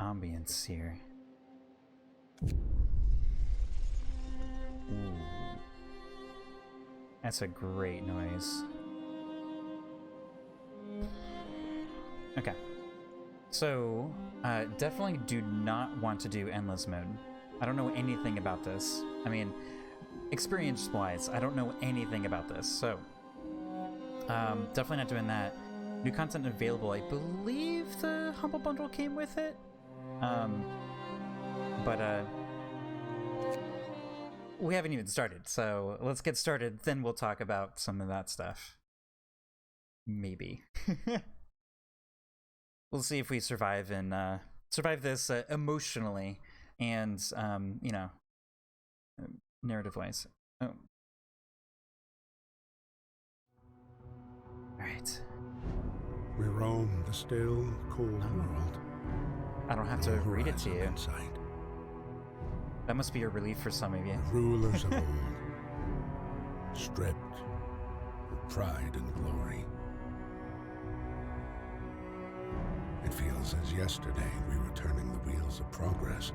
ambience here. Ooh. That's a great noise. Okay. So, definitely do not want to do endless mode. I don't know anything about this. I mean, experience-wise, I don't know anything about this, so definitely not doing that. New content available. I believe the Humble Bundle came with it. But we haven't even started, so let's get started, then we'll talk about some of that stuff. Maybe. We'll see if we survive and survive this emotionally and, you know, narrative-wise. Oh. Alright. We roam the still, cold world. I don't have to read it to you. Inside. That must be a relief for some of you. The rulers of old, stripped of pride and glory. It feels as yesterday we were turning the wheels of progress.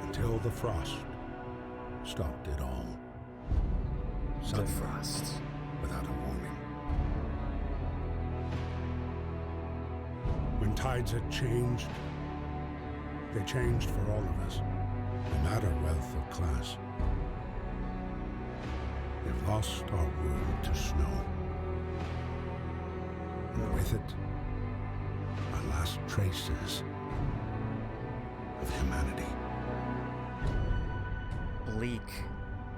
Until the frost stopped it all. The frost. Without a warning. When tides had changed, they changed for all of us, no matter wealth or class. We've lost our world to snow. And with it, our last traces of humanity. Bleak.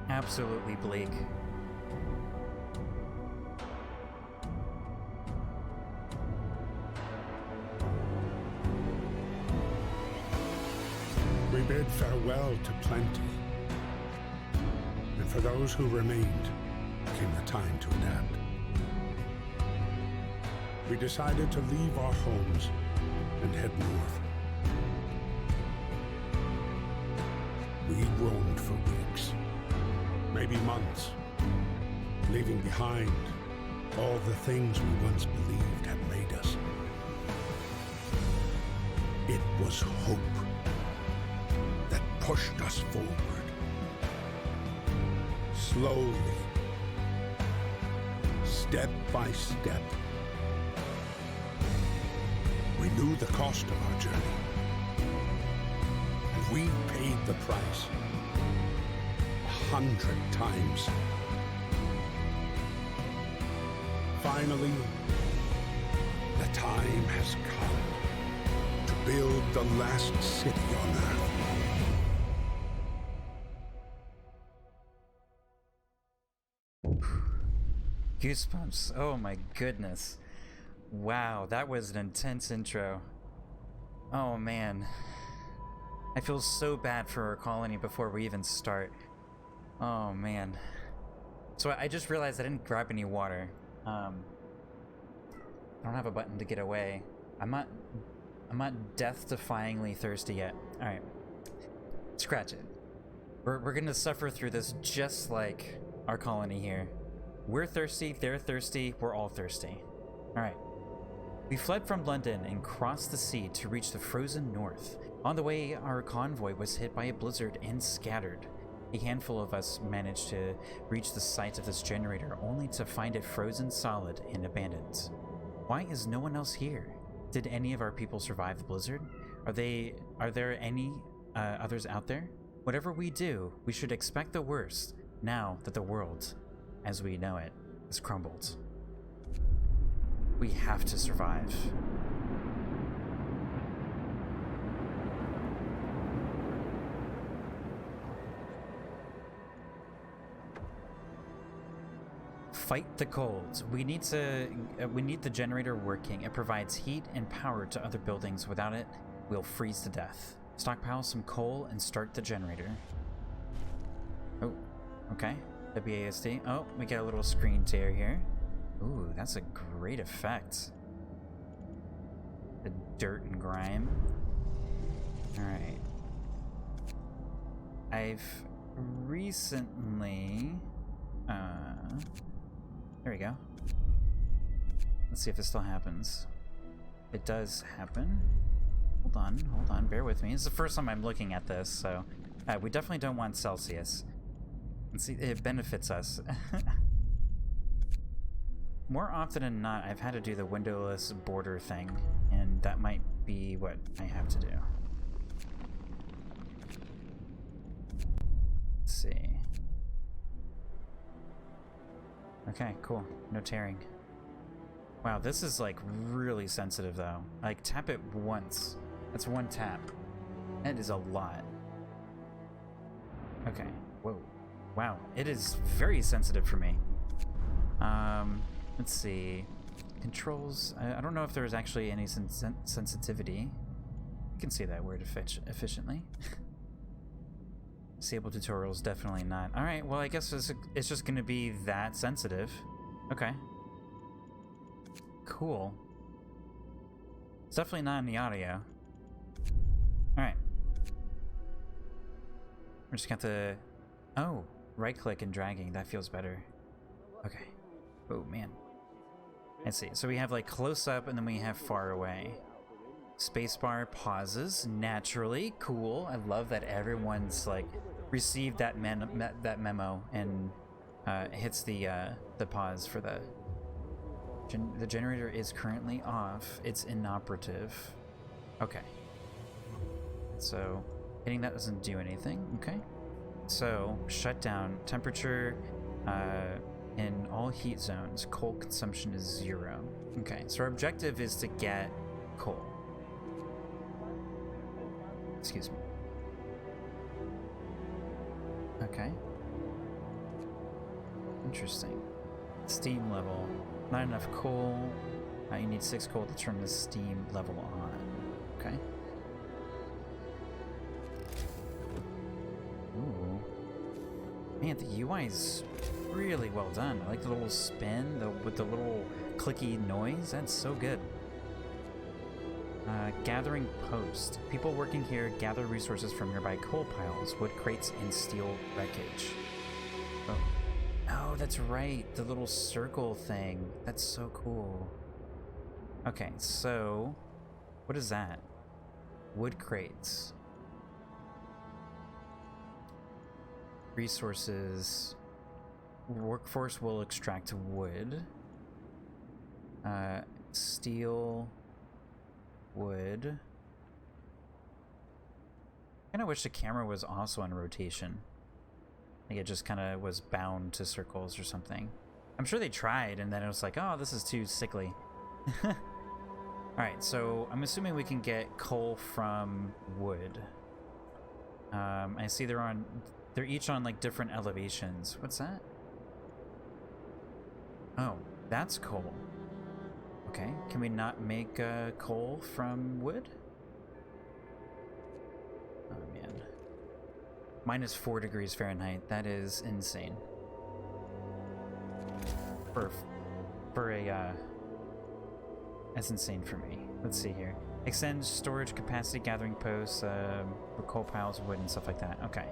Absolutely bleak. We bid farewell to plenty. And for those who remained, came the time to adapt. We decided to leave our homes and head north. We roamed for weeks, maybe months, leaving behind all the things we once believed had made us. It was hope that pushed us forward. Slowly, step by step. We knew the cost of our journey, and we paid the price 100 times. Finally, the time has come to build the last city on Earth. Goosebumps. Oh my goodness. Wow, that was an intense intro. Oh man. I feel so bad for our colony before we even start. Oh man. So I just realized I didn't grab any water. I don't have a button to get away. I'm not death-defyingly thirsty yet. Alright. Scratch it. We're gonna suffer through this just like our colony here. We're thirsty, they're thirsty, we're all thirsty. Alright. We fled from London and crossed the sea to reach the frozen north. On the way, our convoy was hit by a blizzard and scattered. A handful of us managed to reach the site of this generator, only to find it frozen solid and abandoned. Why is no one else here? Did any of our people survive the blizzard? Are there any others out there? Whatever we do, we should expect the worst, now that the world, as we know it, has crumbled. We have to survive. Fight the cold. We need the generator working. It provides heat and power to other buildings. Without it, we'll freeze to death. Stockpile some coal and start the generator. Oh, okay. WASD. Oh, we get a little screen tear here. Ooh, that's a great effect. The dirt and grime. Alright. I've recently... there we go. Let's see if it still happens. it does happen. Hold on, bear with me. It's the first time I'm looking at this, so we definitely don't want Celsius. And see, it benefits us. More often than not, I've had to do the windowless border thing, and that might be what I have to do. Let's see. Okay, cool. No tearing. Wow, this is like really sensitive though. Like, tap it once. That's one tap. That is a lot. Okay. Whoa. Wow, it is very sensitive for me. Let's see. Controls. I don't know if there's actually any sensitivity. You can see that word efficiently. Disable tutorials, definitely not. Alright, well, I guess it's just going to be that sensitive. Okay. Cool. It's definitely not in the audio. Alright. We're just got the... Oh, right-click and dragging. That feels better. Okay. Oh, man. Let's see. So we have, like, close-up, and then we have far away. Spacebar pauses naturally. Cool. I love that everyone's, like, received that memo and hits the pause for the... The generator is currently off. It's inoperative. Okay. So, hitting that doesn't do anything. Okay. So, shutdown. Temperature in all heat zones. Coal consumption is 0. Okay. So our objective is to get coal. Excuse me. Okay. Interesting. Steam level. Not enough coal. You need 6 coal to turn the steam level on. Okay. Ooh. Man, the UI is really well done. I like the little spin with the little clicky noise. That's so good. Gathering post. People working here gather resources from nearby coal piles, wood crates, and steel wreckage. Oh. Oh, that's right. The little circle thing. That's so cool. Okay, so... What is that? Wood crates. Resources. Workforce will extract wood. Steel. Wood. I kinda wish the camera was also on rotation. Like, it just kind of was bound to circles or something. I'm sure they tried, and then it was like, oh, this is too sickly. Alright, so I'm assuming we can get coal from wood. I see they're each on, like, different elevations. What's that? Oh, that's coal. Okay, can we not make coal from wood? Oh, man. Minus 4 degrees Fahrenheit. That is insane. That's insane for me. Let's see here. Extend storage capacity, gathering posts, for coal piles, wood, and stuff like that. Okay.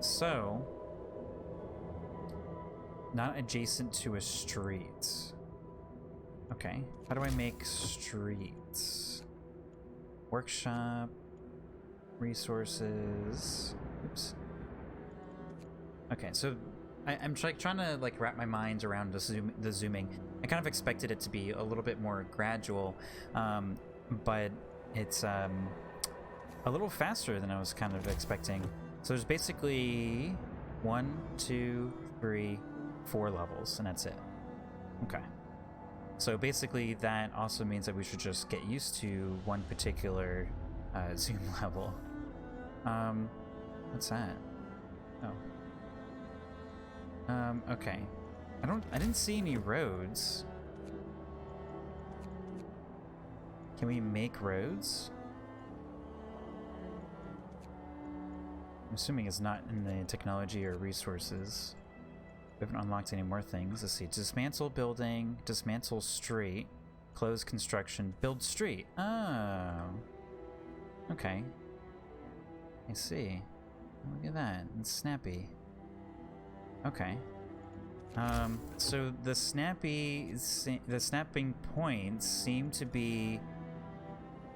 So, not adjacent to a street. Okay. How do I make streets? Workshop. Resources. Oops. Okay, so I'm trying to like wrap my mind around the zooming. I kind of expected it to be a little bit more gradual, but it's a little faster than I was kind of expecting. So there's basically 1, 2, 3, 4 levels, and that's it. Okay. So basically that also means that we should just get used to one particular zoom level. What's that? Oh. Okay. I didn't see any roads. Can we make roads? I'm assuming it's not in the technology or resources. We haven't unlocked any more things. Let's see. Dismantle building, dismantle street, close construction, build street. Oh. Okay. I see. Look at that. It's snappy. Okay. So the snapping points seem to be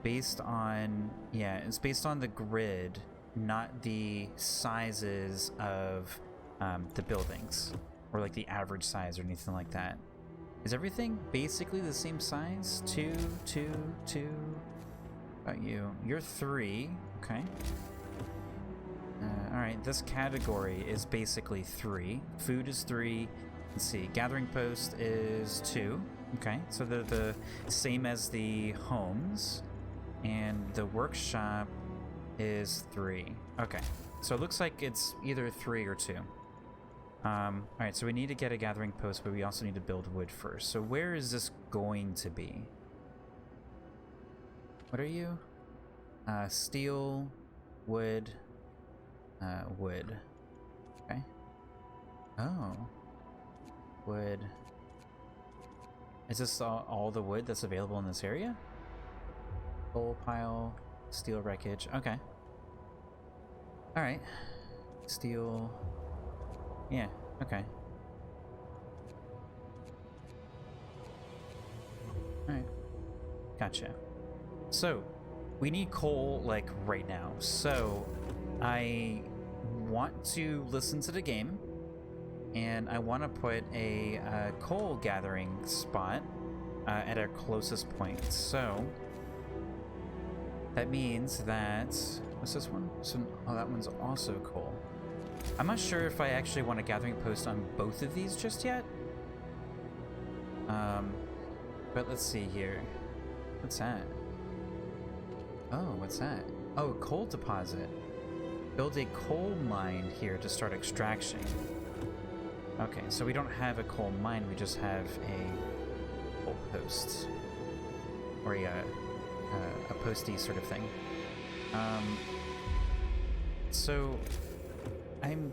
based on, yeah, it's based on the grid, not the sizes of the buildings, or like the average size or anything like that. Is everything basically the same size? 2, 2, 2. About you. You're 3. Okay. Alright, this category is basically 3. Food is 3. Let's see. Gathering post is 2. Okay, so they're the same as the homes. And the workshop is 3. Okay, so it looks like it's either 3 or 2. Alright, so we need to get a gathering post, but we also need to build wood first. So where is this going to be? What are you? Steel, wood, wood. Okay. Oh. Wood. Is this all the wood that's available in this area? Coal pile, steel wreckage. Okay. Alright. Steel. Yeah, okay. Alright. Gotcha. So, we need coal, like, right now. So, I want to listen to the game, and I want to put a coal gathering spot at our closest point. So, that means that... What's this one? Oh, that one's also coal. I'm not sure if I actually want a gathering post on both of these just yet. But let's see here. What's that? Oh, what's that? Oh, coal deposit. Build a coal mine here to start extraction. Okay, so we don't have a coal mine, we just have a coal post. Or a postie sort of thing. So I'm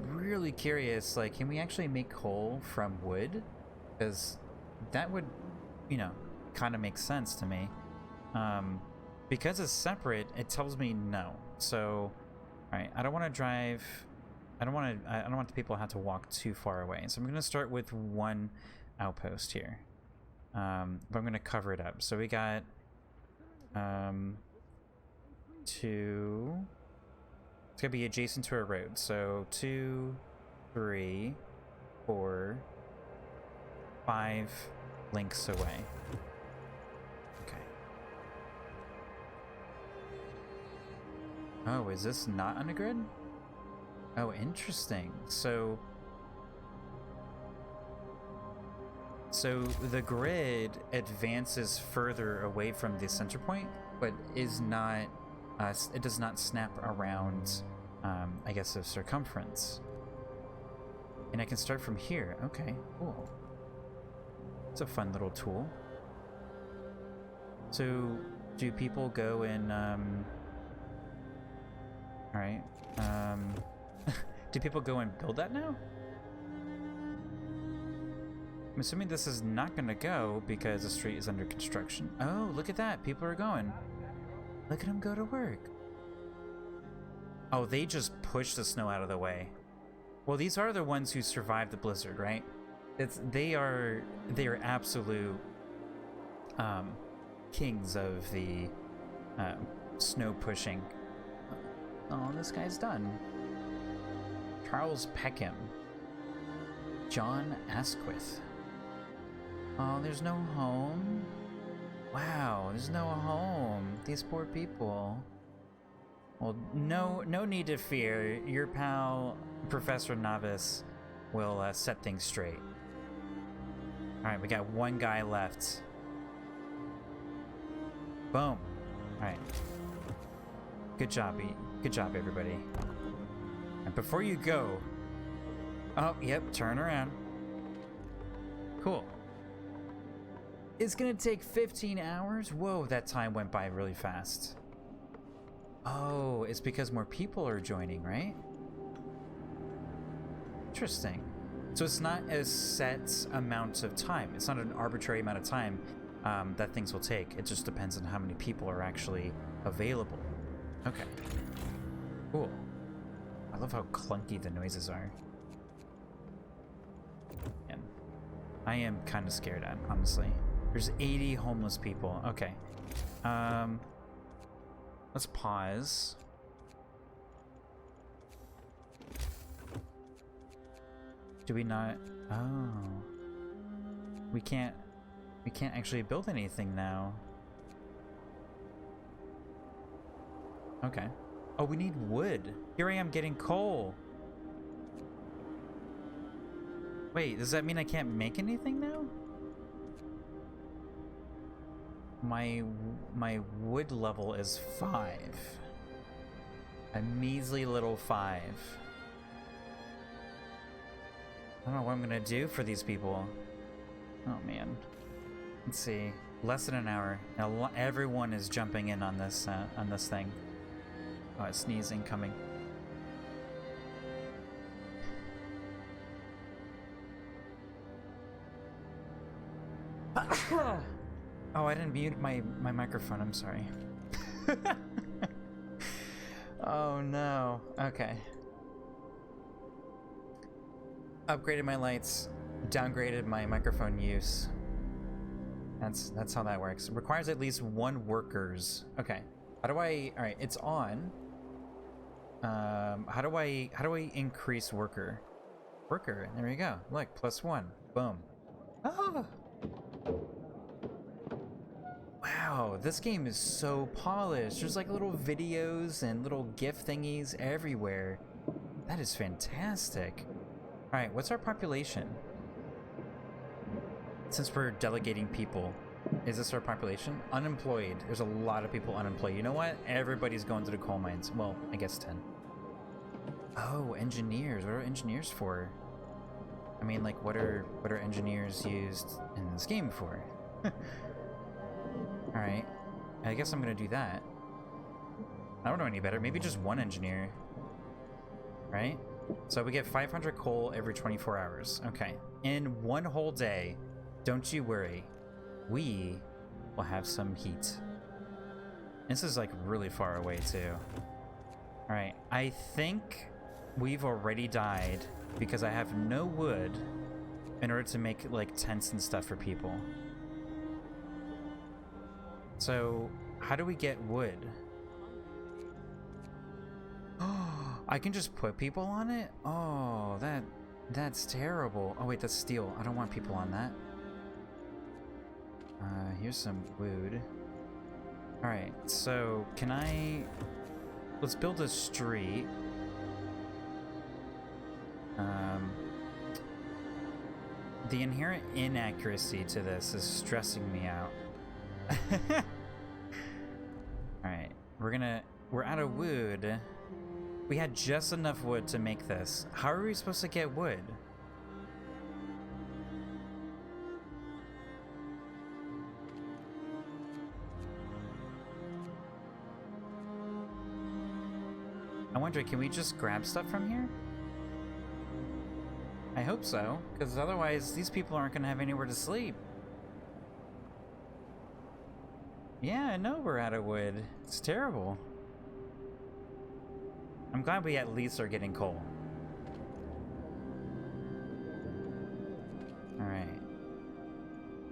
really curious, like, can we actually make coal from wood? Because that would, you know, kind of make sense to me. Because it's separate, it tells me no. So, alright, I don't want to drive... I don't want the people to have to walk too far away. So I'm going to start with one outpost here. But I'm going to cover it up. So we got... 2... It's going to be adjacent to a road. So 2, 3, 4, 5 links away. Okay. Oh, is this not on a grid? Oh, interesting. So the grid advances further away from the center point, but is not, it does not snap around, I guess, a circumference. And I can start from here. Okay, cool. It's a fun little tool. So, do people go in, alright, do people go and build that now? I'm assuming this is not gonna go because the street is under construction. Oh, look at that. People are going. Look at them go to work. Oh, they just push the snow out of the way. Well, these are the ones who survived the blizzard, right? They are absolute kings of the snow pushing. Oh, this guy's done. Charles Peckham. John Asquith. Oh, there's no home. Wow, there's no home. These poor people. Well, no need to fear. Your pal, Professor Novice, will set things straight. Alright, we got one guy left. Boom. Alright. Good job, everybody. And before you go... Oh, yep, turn around. Cool. It's gonna take 15 hours? Whoa, that time went by really fast. Oh, it's because more people are joining, right? Interesting. So it's not a set amount of time. It's not an arbitrary amount of time that things will take. It just depends on how many people are actually available. Okay. Cool. I love how clunky the noises are. And I am kind of scared, honestly. There's 80 homeless people. Okay. Let's pause. Do we not? Oh. We can't actually build anything now. Okay. Oh, we need wood. Here I am getting coal. Wait, does that mean I can't make anything now? My wood level is 5. A measly little 5. I don't know what I'm gonna do for these people. Oh man. Let's see. Less than an hour. Now everyone is jumping in on this thing. Oh, it's sneezing coming. Oh, I didn't mute my microphone. I'm sorry. Oh no. Okay. Upgraded my lights. Downgraded my microphone use. That's how that works. It requires at least 1 workers. Okay. How do I? All right, it's on. How do I increase worker? Worker. There you go. Look, +1. Boom. Oh. Wow, this game is so polished. There's like little videos and little GIF thingies everywhere. That is fantastic. All right, what's our population? Since we're delegating people, is this our population? Unemployed. There's a lot of people unemployed. You know what? Everybody's going to the coal mines. Well, I guess 10. Oh, engineers. What are engineers for? I mean, like, what are engineers used in this game for? All right. I guess I'm gonna do that. I don't know any better. Maybe just 1 engineer. Right? So we get 500 coal every 24 hours. Okay. In 1 whole day, don't you worry. We will have some heat. This is like really far away too. All right. I think we've already died because I have no wood in order to make like tents and stuff for people. So how do we get wood? Oh, I can just put people on it? Oh, that's terrible. Oh wait, that's steel. I don't want people on that. Here's some wood. All right, so let's build a street. The inherent inaccuracy to this is stressing me out. Alright, we're out of wood. We had just enough wood to make this. How are we supposed to get wood? I wonder, can we just grab stuff from here? I hope so, because otherwise these people aren't going to have anywhere to sleep. Yeah, I know we're out of wood. It's terrible. I'm glad we at least are getting coal. Alright.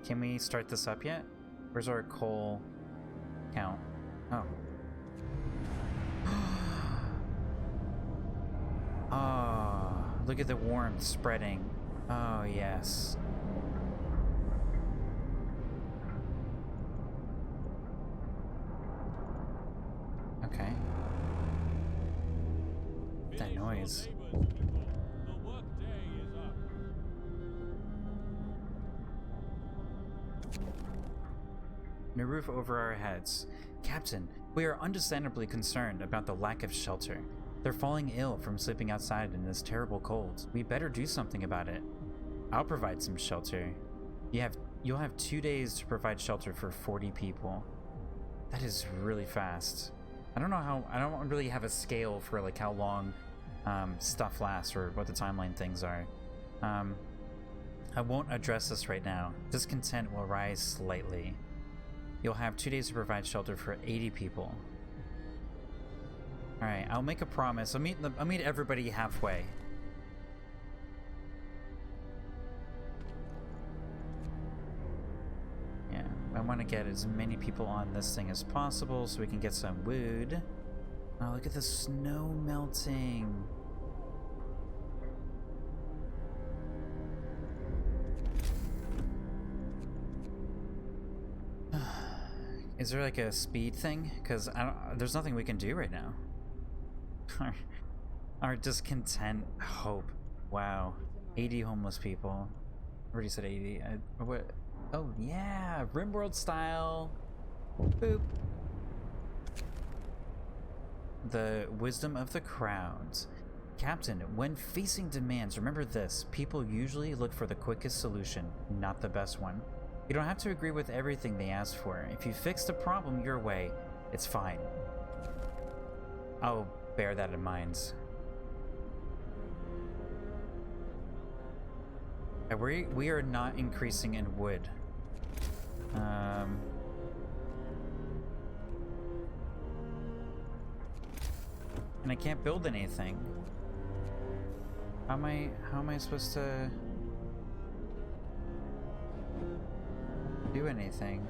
Can we start this up yet? Where's our coal count? Oh. Oh, look at the warmth spreading. Oh, yes. Okay. That noise. No roof over our heads. Captain, we are understandably concerned about the lack of shelter. They're falling ill from sleeping outside in this terrible cold. We better do something about it. I'll provide some shelter. You'll have 2 days to provide shelter for 40 people. That is really fast. I don't really have a scale for like how long stuff lasts or what the timeline things are. I won't address this right now. Discontent will rise slightly. You'll have 2 days to provide shelter for 80 people. All right, I'll make a promise. I'll meet everybody halfway. Yeah, want to get as many people on this thing as possible so we can get some wood. Oh, look at the snow melting. Is there like a speed thing? Because there's nothing we can do right now. Our discontent hope. Wow. 80 homeless people. I already said 80. What? Oh yeah, Rimworld style. Boop. The wisdom of the crowds. Captain, when facing demands, remember this. People usually look for the quickest solution, not the best one. You don't have to agree with everything they ask for. If you fix the problem your way, it's fine. I'll bear that in mind. We are not increasing in wood. And I can't build anything. How am I supposed to do anything?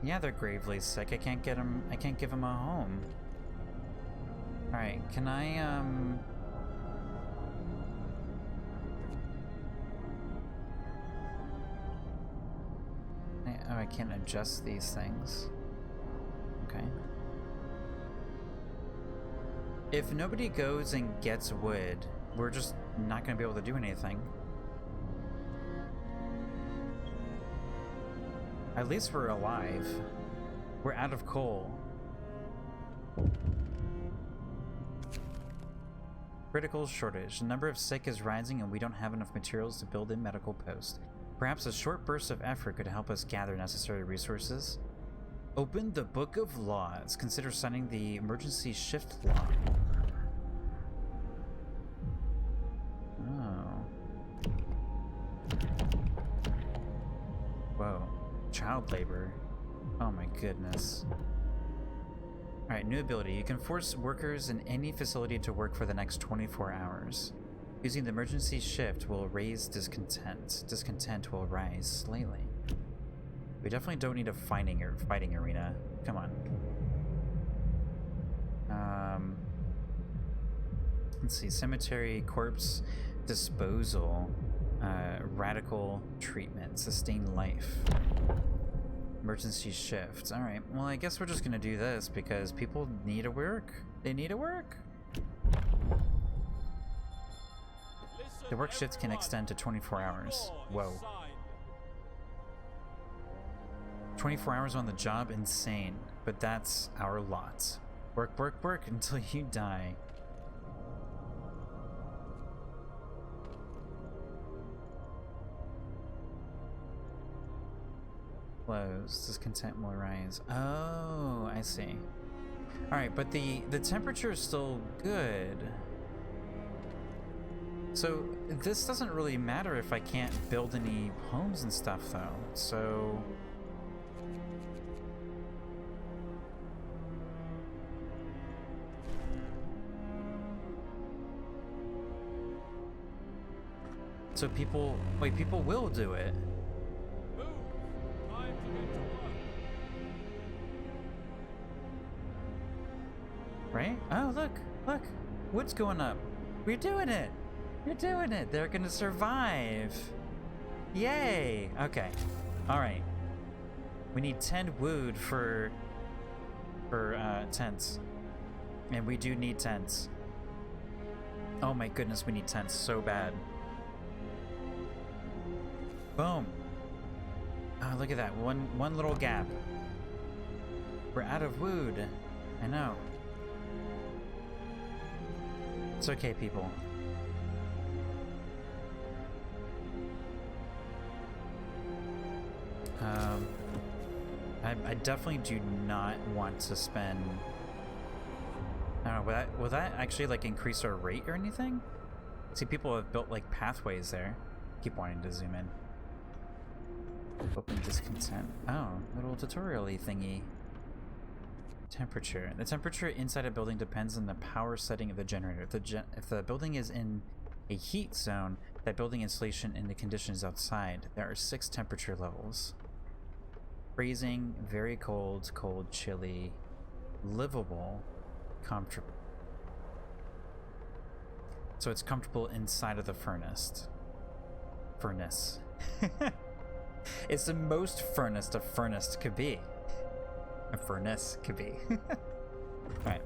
Yeah, they're gravely sick. I can't give them a home. Alright, can I, oh, I can't adjust these things. Okay. If nobody goes and gets wood, we're just not gonna be able to do anything. At least we're alive. We're out of coal. Critical shortage. The number of sick is rising and we don't have enough materials to build a medical post. Perhaps a short burst of effort could help us gather necessary resources. Open the Book of Laws. Consider signing the emergency shift law. Oh. Whoa. Child labor. Oh my goodness. Alright, new ability. You can force workers in any facility to work for the next 24 hours. Using the emergency shift will raise discontent. Discontent will rise slightly. We definitely don't need a fighting arena. Come on. Let's see. Cemetery, corpse disposal, radical treatment, sustain life. Emergency shift. Alright, well I guess we're just gonna do this because people need to work. They need to work. The work shift can extend to 24 hours. Whoa. 24 hours on the job? Insane. But that's our lot. Work, work, work until you die. Close. Discontent will rise. Oh, I see. Alright, but the temperature is still good. So this doesn't really matter if I can't build any homes and stuff though. So people will do it. Right? Oh, look. Wood's going up. We're doing it. You're doing it. They're gonna survive. Yay. Okay. All right. We need 10 wood for tents. And we do need tents. Oh my goodness, we need tents so bad. Boom. Oh, look at that. One little gap. We're out of wood. I know. It's okay, people. I definitely do not want to spend... I don't know, will that actually like increase our rate or anything? See, people have built like pathways there. Keep wanting to zoom in. Open discontent. Oh, little tutorial-y thingy. Temperature. The temperature inside a building depends on the power setting of the generator. If the building is in a heat zone, that building insulation and the conditions outside. There are 6 temperature levels. Freezing, very cold, cold, chilly, livable, comfortable. So it's comfortable inside of the furnace. Furnace. It's the most furnace a furnace could be. A furnace could be. Alright.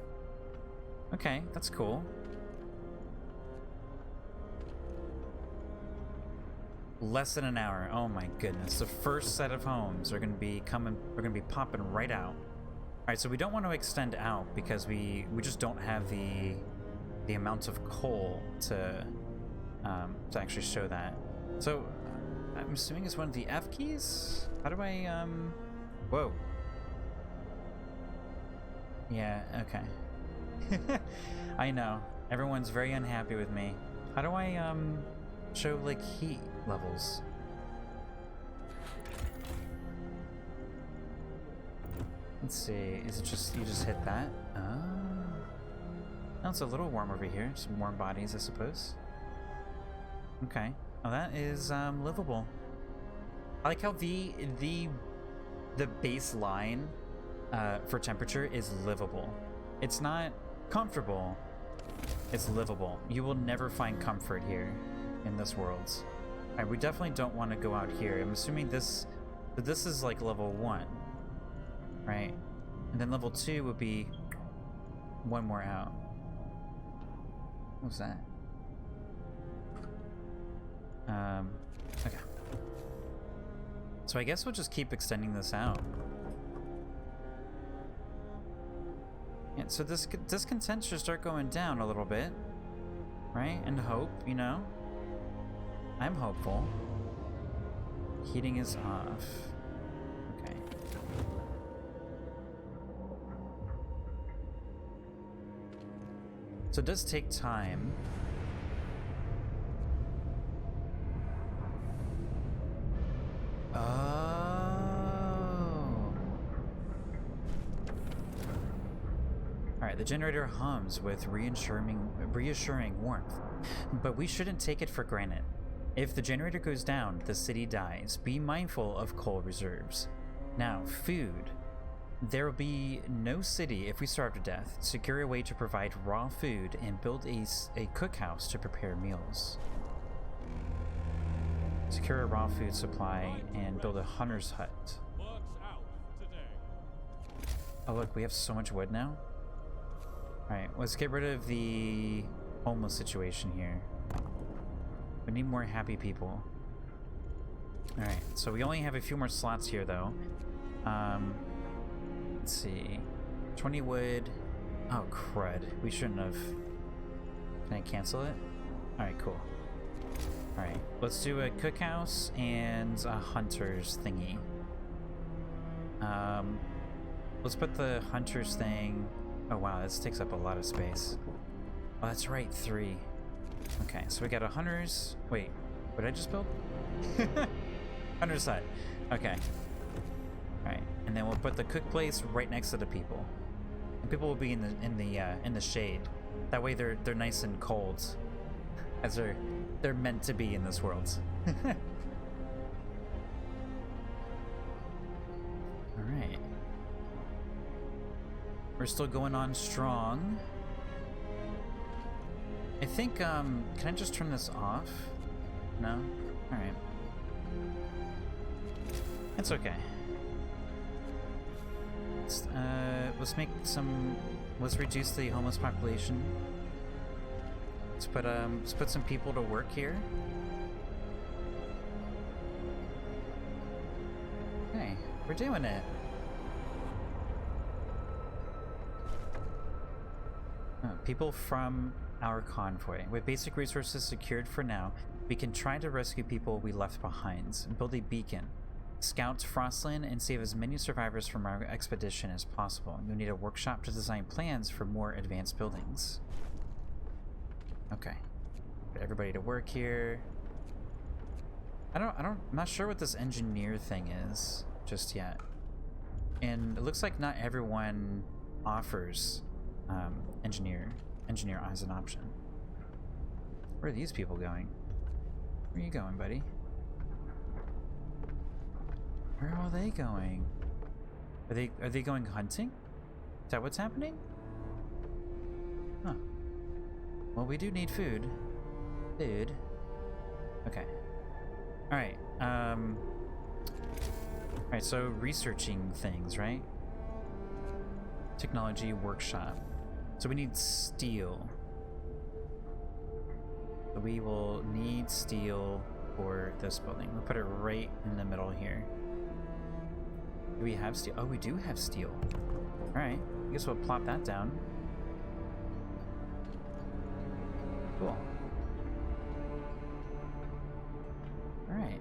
Okay, that's cool. Less than an hour. Oh my goodness. The first set of homes are going to be coming. We're going to be popping right out. Alright, so we don't want to extend out because we just don't have the amount of coal to actually show that. So I'm assuming it's one of the F keys? How do I whoa. Yeah, okay. I know. Everyone's very unhappy with me. How do I show like heat levels? Let's see. Is it just you just hit that? Oh. No, it's a little warm over here. Some warm bodies, I suppose. Okay. Oh, that is livable. I like how the baseline for temperature is livable. It's not comfortable. It's livable. You will never find comfort here in this world. Alright, we definitely don't want to go out here. I'm assuming this is like level 1, right? And then level 2 would be one more out. What was that? Okay. So I guess we'll just keep extending this out. Yeah, so this discontent should start going down a little bit, right? And hope, you know? I'm hopeful. Heating is off. Okay. So it does take time. Alright, the generator hums with reassuring warmth, but we shouldn't take it for granted. If the generator goes down, the city dies. Be mindful of coal reserves. Now, food. There will be no city if we starve to death. Secure a way to provide raw food and build a cookhouse to prepare meals. Secure a raw food supply and build a hunter's hut. Oh look, we have so much wood now. Alright, let's get rid of the homeless situation here. We need more happy people. Alright, so we only have a few more slots here though. Let's see. 20 wood. Oh crud. We shouldn't have. Can I cancel it? Alright, cool. Alright, let's do a cookhouse and a hunter's thingy. Let's put the hunter's thing. Oh wow, this takes up a lot of space. Oh, that's right, 3. Okay, so we got a hunter's. Wait, what did I just build? Hunter's hut. Okay. Alright, and then we'll put the cook place right next to the people. And people will be in the shade. That way they're nice and cold, as they're meant to be in this world. Alright. We're still going on strong. I think, can I just turn this off? No? Alright. It's okay. Let's make some, let's reduce the homeless population. Let's put some people to work here. Okay, we're doing it. People from our convoy. With basic resources secured for now, we can try to rescue people we left behind, build a beacon, scout Frostland, and save as many survivors from our expedition as possible. You'll need a workshop to design plans for more advanced buildings. Okay. Get everybody to work here. I'm not sure what this engineer thing is just yet. And it looks like not everyone offers engineer as an option. Where are these people going? Where are you going, buddy? Where are they going? Are they going hunting? Is that what's happening? Huh. Well, we do need food. Food. Okay. Alright, alright, so researching things, right? Technology workshop. So we need steel. So we will need steel for this building. We'll put it right in the middle here. Do we have steel? Oh, we do have steel. Alright, I guess we'll plop that down. Cool. Alright.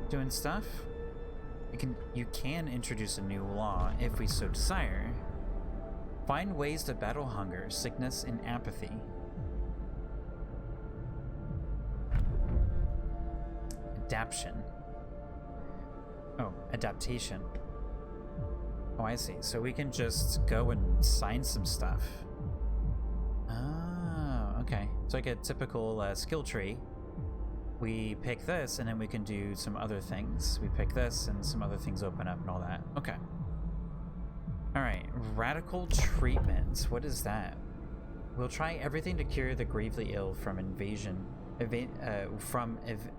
Doing stuff. You can introduce a new law if we so desire. Find ways to battle hunger, sickness, and apathy. Adaptation. Oh, adaptation. Oh, I see. So we can just go and sign some stuff. Oh, okay. It's like a typical skill tree. We pick this, and then we can do some other things. We pick this, and some other things open up and all that. Okay. Alright, radical treatment. What is that? We'll try everything to cure the gravely ill from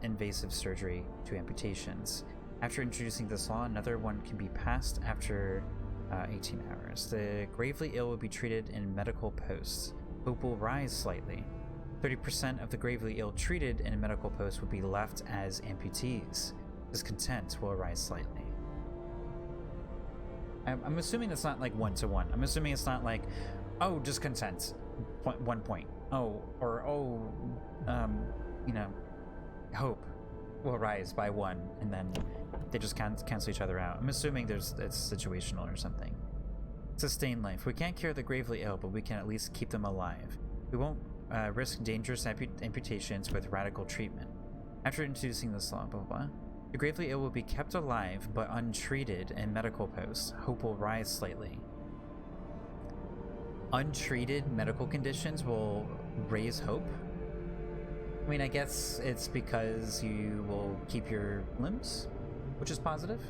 invasive surgery to amputations. After introducing this law, another one can be passed after 18 hours. The gravely ill will be treated in medical posts. Hope will rise slightly. 30% of the gravely ill treated in a medical post will be left as amputees. Discontent will rise slightly. I'm assuming it's not like one-to-one. I'm assuming it's not like, oh, discontent, 1 point. Oh, or you know, hope will rise by 1, and then they just cancel each other out. I'm assuming it's situational or something. Sustain life. We can't cure the gravely ill, but we can at least keep them alive. We won't risk dangerous amputations with radical treatment. After introducing this law, blah, blah, blah. The gravely ill will be kept alive but untreated in medical posts. Hope will rise slightly. Untreated medical conditions will raise hope? I mean, I guess it's because you will keep your limbs, which is positive.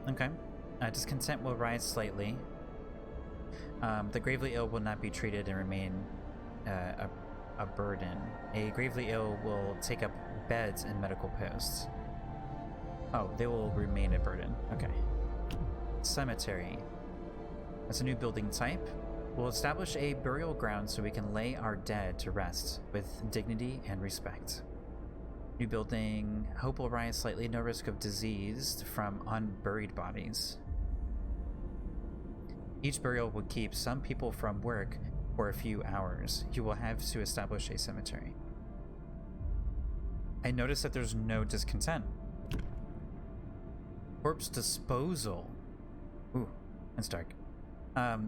Okay. Discontent will rise slightly. The gravely ill will not be treated and remain a burden. A gravely ill will take up beds in medical posts. Oh, they will remain a burden. Okay. Cemetery. That's a new building type. We'll establish a burial ground so we can lay our dead to rest with dignity and respect. New building. Hope will rise slightly. No risk of disease from unburied bodies. Each burial will keep some people from work for a few hours. You will have to establish a cemetery. I noticed that there's no discontent. Corpse disposal. Ooh, that's dark.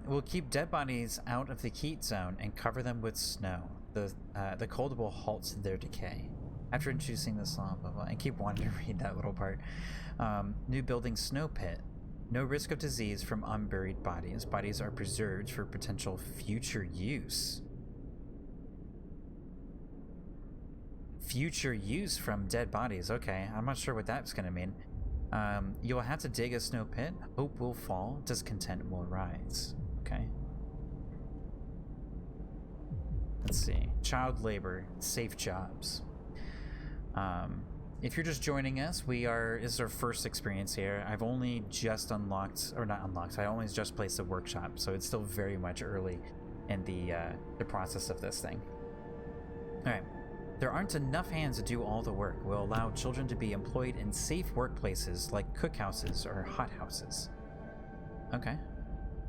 We'll keep dead bodies out of the heat zone and cover them with snow. The cold will halt their decay. After introducing this law, blah, blah, I keep wanting to read that little part. New building snow pit. No risk of disease from unburied bodies. Bodies are preserved for potential future use. Future use from dead bodies. Okay, I'm not sure what that's going to mean. You'll have to dig a snow pit. Hope will fall. Discontent will rise. Okay. Let's see. Child labor. Safe jobs. If you're just joining us, this is our first experience here. I've only just unlocked, or not unlocked, I only just placed a workshop, so it's still very much early in the process of this thing. Alright. There aren't enough hands to do all the work. We'll allow children to be employed in safe workplaces like cookhouses or hothouses. Okay.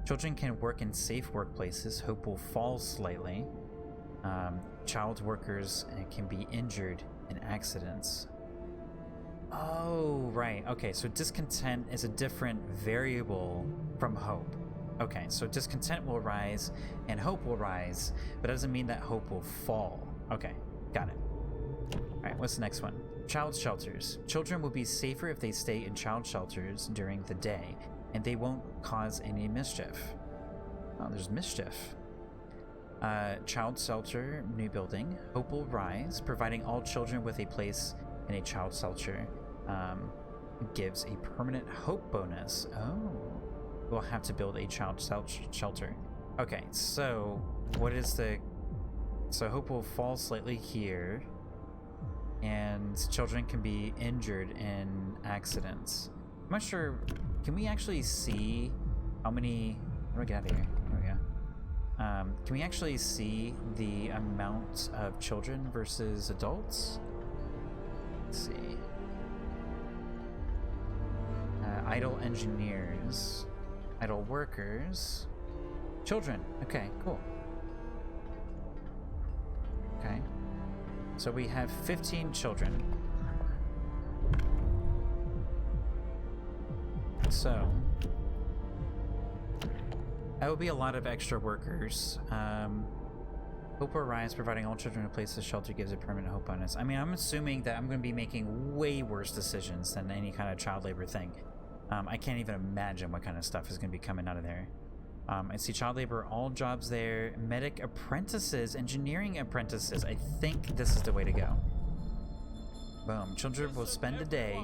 Children can work in safe workplaces. Hope will fall slightly. Child workers can be injured in accidents. Oh, right. Okay, so discontent is a different variable from hope. Okay, so discontent will rise and hope will rise, but it doesn't mean that hope will fall. Okay, got it. Alright. what's the next one? Child shelters. Children will be safer if they stay in child shelters during the day, and they won't cause any mischief. Oh, there's mischief. Child shelter, new building. Hope will rise, providing all children with a place in a child shelter. Gives a permanent hope bonus. Oh. We'll have to build a child shelter. Okay, so what is the... So hope will fall slightly here, and children can be injured in accidents. I'm not sure... Can we actually see how many... How do we get out of here? There we go. Can we actually see the amount of children versus adults? Let's see. Idle engineers. Idle workers. Children. Okay, cool. Okay. So we have 15 children. So that would be a lot of extra workers. Hope will rise, providing all children a place to shelter gives a permanent hope bonus. I mean, I'm assuming that I'm going to be making way worse decisions than any kind of child labor thing. I can't even imagine what kind of stuff is going to be coming out of there. I see child labor, all jobs there, medic apprentices, engineering apprentices. I think this is the way to go. Boom. Children will spend a day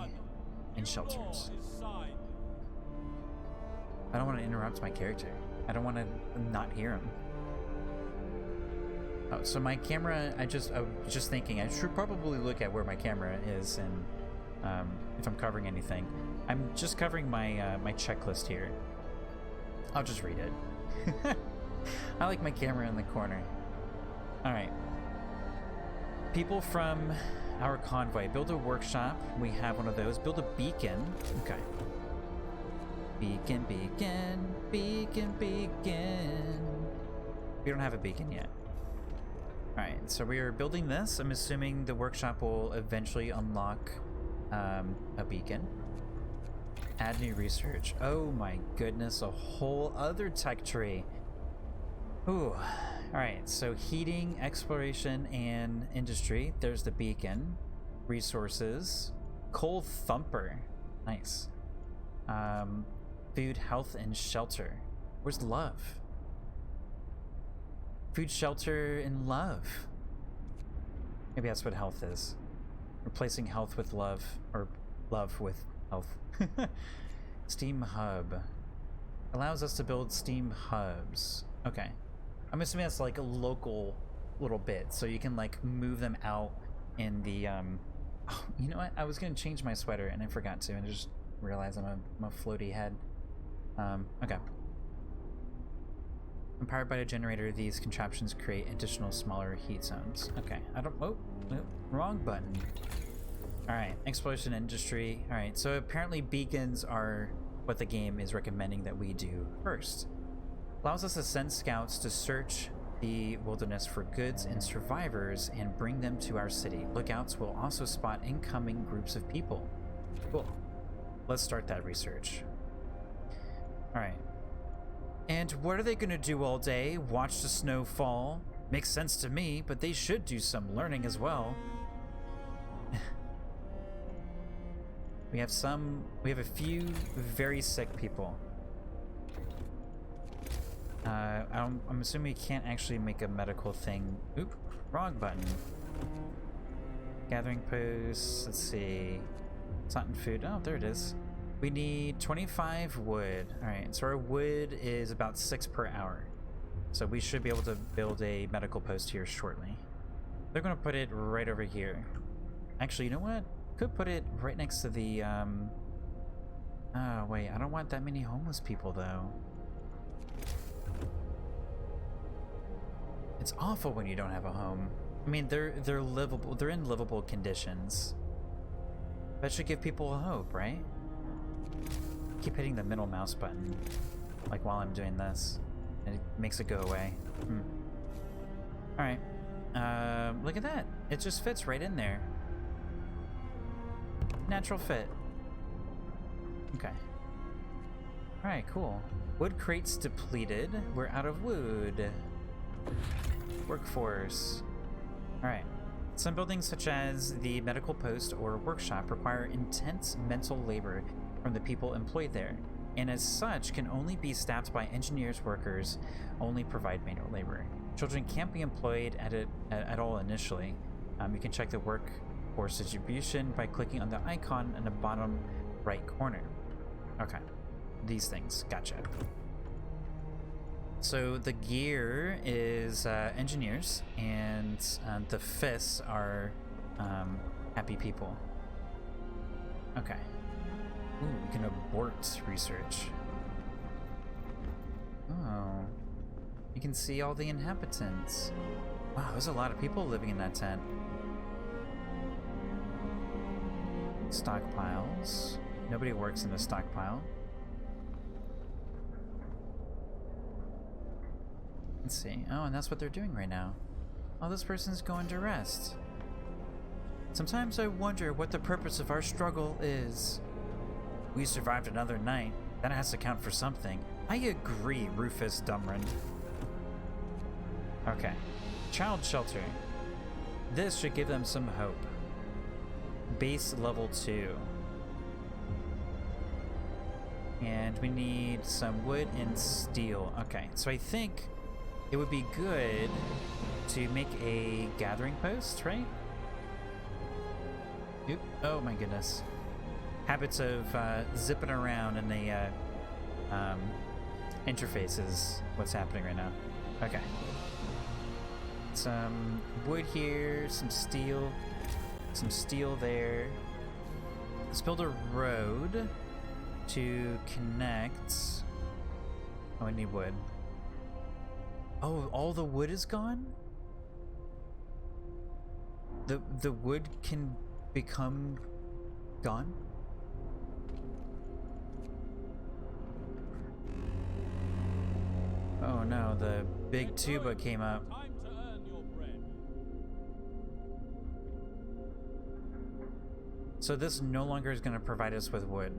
in shelters. I don't want to interrupt my character. I don't want to not hear him. Oh, so my camera, I was just thinking, I should probably look at where my camera is and if I'm covering anything. I'm just covering my my checklist here. I'll just read it. I like my camera in the corner. Alright. People from our convoy. Build a workshop. We have one of those. Build a beacon. Okay. Beacon, beacon, beacon, beacon. We don't have a beacon yet. Alright, so we are building this. I'm assuming the workshop will eventually unlock a beacon. Add new research. Oh my goodness, a whole other tech tree. Ooh. Alright, so heating, exploration, and industry. There's the beacon. Resources. Coal thumper. Nice. Food, health, and shelter. Where's love? Food, shelter, and love. Maybe that's what health is. Replacing health with love, or love with health. Steam hub. Allows us to build steam hubs. Okay. I'm assuming that's like a local little bit, so you can like move them out in the oh, you know what? I was gonna change my sweater and I forgot to, and I just realized I'm a floaty head. Okay. Empowered by a generator, these contraptions create additional smaller heat zones. Okay, I don't... Oh, wrong button. Alright, exploration industry. Alright, so apparently beacons are what the game is recommending that we do first. Allows us to send scouts to search the wilderness for goods and survivors and bring them to our city. Lookouts will also spot incoming groups of people. Cool. Let's start that research. Alright. And what are they gonna do all day? Watch the snow fall? Makes sense to me, but they should do some learning as well. We have a few very sick people. I'm assuming we can't actually make a medical thing. Oop, wrong button. Gathering posts, let's see. It's not in food. Oh, there it is. We need 25 wood. Alright, so our wood is about 6 per hour. So we should be able to build a medical post here shortly. They're gonna put it right over here. Actually, you know what? Could put it right next to the, oh, wait, I don't want that many homeless people, though. It's awful when you don't have a home. I mean, they're livable. They're in livable conditions. That should give people a hope, right? Keep hitting the middle mouse button, like while I'm doing this, and it makes it go away. All right, look at that. It just fits right in there. Natural fit. Okay. All right, cool. Wood crates depleted. We're out of wood. Workforce. All right. Some buildings, such as the medical post or workshop, require intense mental labor from the people employed there, and as such can only be staffed by engineers. Workers only provide manual labor. Children can't be employed at all initially. You can check the workforce distribution by clicking on the icon in the bottom right corner. Okay, these things, gotcha. So the gear is engineers, and the fists are happy people. Okay. Ooh, we can abort research. Oh. You can see all the inhabitants. Wow, there's a lot of people living in that tent. Stockpiles. Nobody works in the stockpile. Let's see. Oh, and that's what they're doing right now. Oh, this person's going to rest. Sometimes I wonder what the purpose of our struggle is. We survived another night. That has to count for something. I agree, Rufus Dumrin. Okay. Child shelter. This should give them some hope. Base level 2. And we need some wood and steel. Okay, so I think it would be good to make a gathering post, right? Oop. Oh my goodness. Habits of zipping around in the interface is what's happening right now. Okay. Some wood here, some steel there. Let's build a road to connect. Oh, I need wood. Oh, all the wood is gone? The wood can become gone? Oh no, the big tuba came up. So this no longer is going to provide us with wood.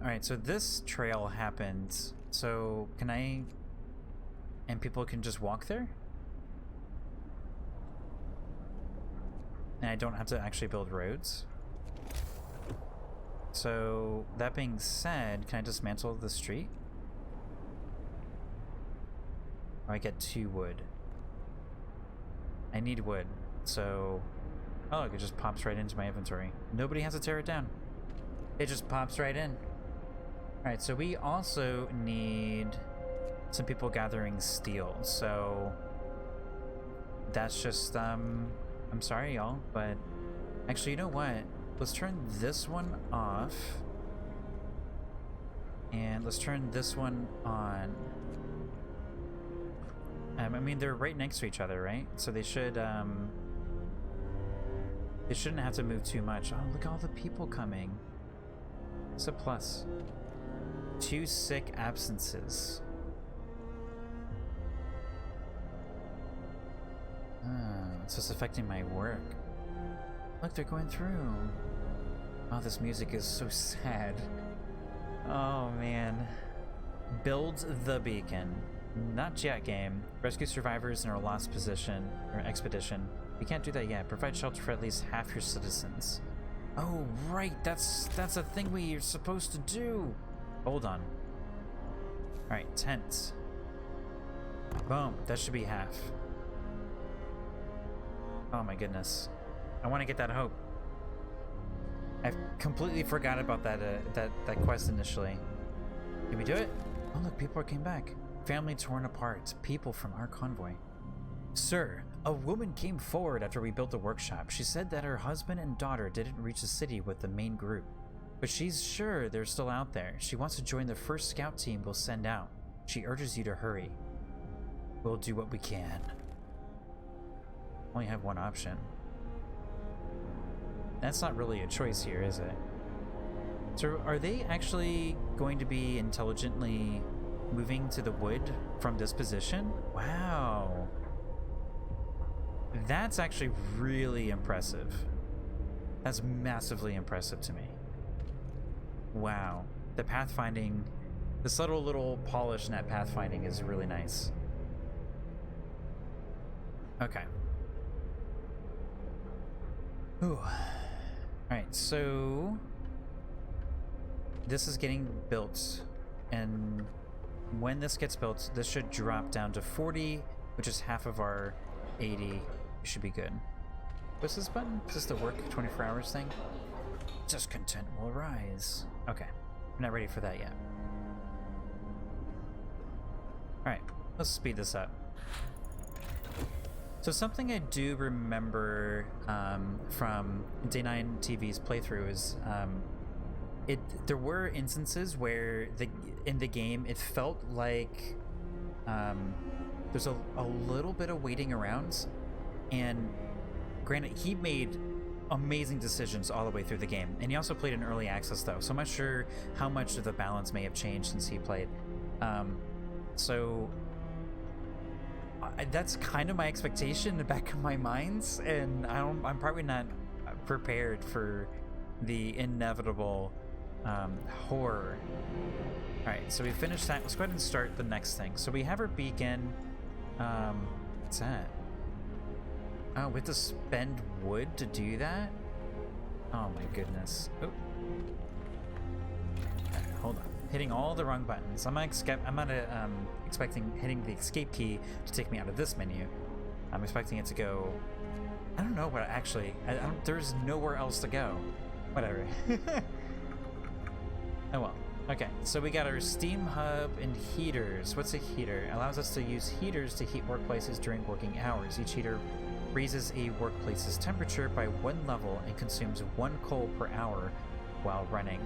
Alright, so this trail happened. So can I... And people can just walk there? And I don't have to actually build roads? So, that being said, can I dismantle the street? Or I get 2 wood. I need wood, so... Oh, look, it just pops right into my inventory. Nobody has to tear it down. It just pops right in. Alright, so we also need some people gathering steel, so... That's just, I'm sorry, y'all, but... Actually, you know what? Let's turn this one off. And let's turn this one on. I mean, they're right next to each other, right? So they should, they shouldn't have to move too much. Oh, look at all the people coming. It's a plus. 2 sick absences. So it's affecting my work. Look, they're going through. Oh, this music is so sad. Oh, man. Build the beacon. Not yet, game. Rescue survivors in our lost position, or expedition. We can't do that yet. Provide shelter for at least half your citizens. Oh, right. That's a thing we're supposed to do. Hold on. Alright, tent. Boom. That should be half. Oh my goodness. I want to get that hope. I completely forgot about that that quest initially. Did we do it? Oh look, people came back. Family torn apart. People from our convoy. Sir, a woman came forward after we built the workshop. She said that her husband and daughter didn't reach the city with the main group, but she's sure they're still out there. She wants to join the first scout team we'll send out. She urges you to hurry. We'll do what we can. Only have one option. That's not really a choice here, is it? So are they actually going to be intelligently moving to the wood from this position? Wow. That's actually really impressive. That's massively impressive to me. Wow. The pathfinding, the subtle little polish in that pathfinding is really nice. Okay. Ooh. Alright, so this is getting built, and when this gets built, this should drop down to 40, which is half of our 80. We should be good. What's this button? Is this the work 24 hours thing? Discontent will rise. Okay. I'm not ready for that yet. Alright, let's speed this up. So something I do remember from Day 9 TV's playthrough is there were instances where in the game it felt like there's a little bit of waiting around, and granted, he made amazing decisions all the way through the game, and he also played in early access though, so I'm not sure how much of the balance may have changed since he played. So that's kind of my expectation in the back of my mind, and I'm probably not prepared for the inevitable horror. Alright, so we finished that. Let's go ahead and start the next thing. So we have our beacon. What's that? Oh, we have to spend wood to do that? Oh my goodness. Oh. Right, hold on. Hitting all the wrong buttons. I'm not expecting hitting the escape key to take me out of this menu. I'm expecting it to go... I don't know what actually... there's nowhere else to go. Whatever. Oh well. Okay, so we got our steam hub and heaters. What's a heater? It allows us to use heaters to heat workplaces during working hours. Each heater raises a workplace's temperature by 1 level and consumes 1 coal per hour while running.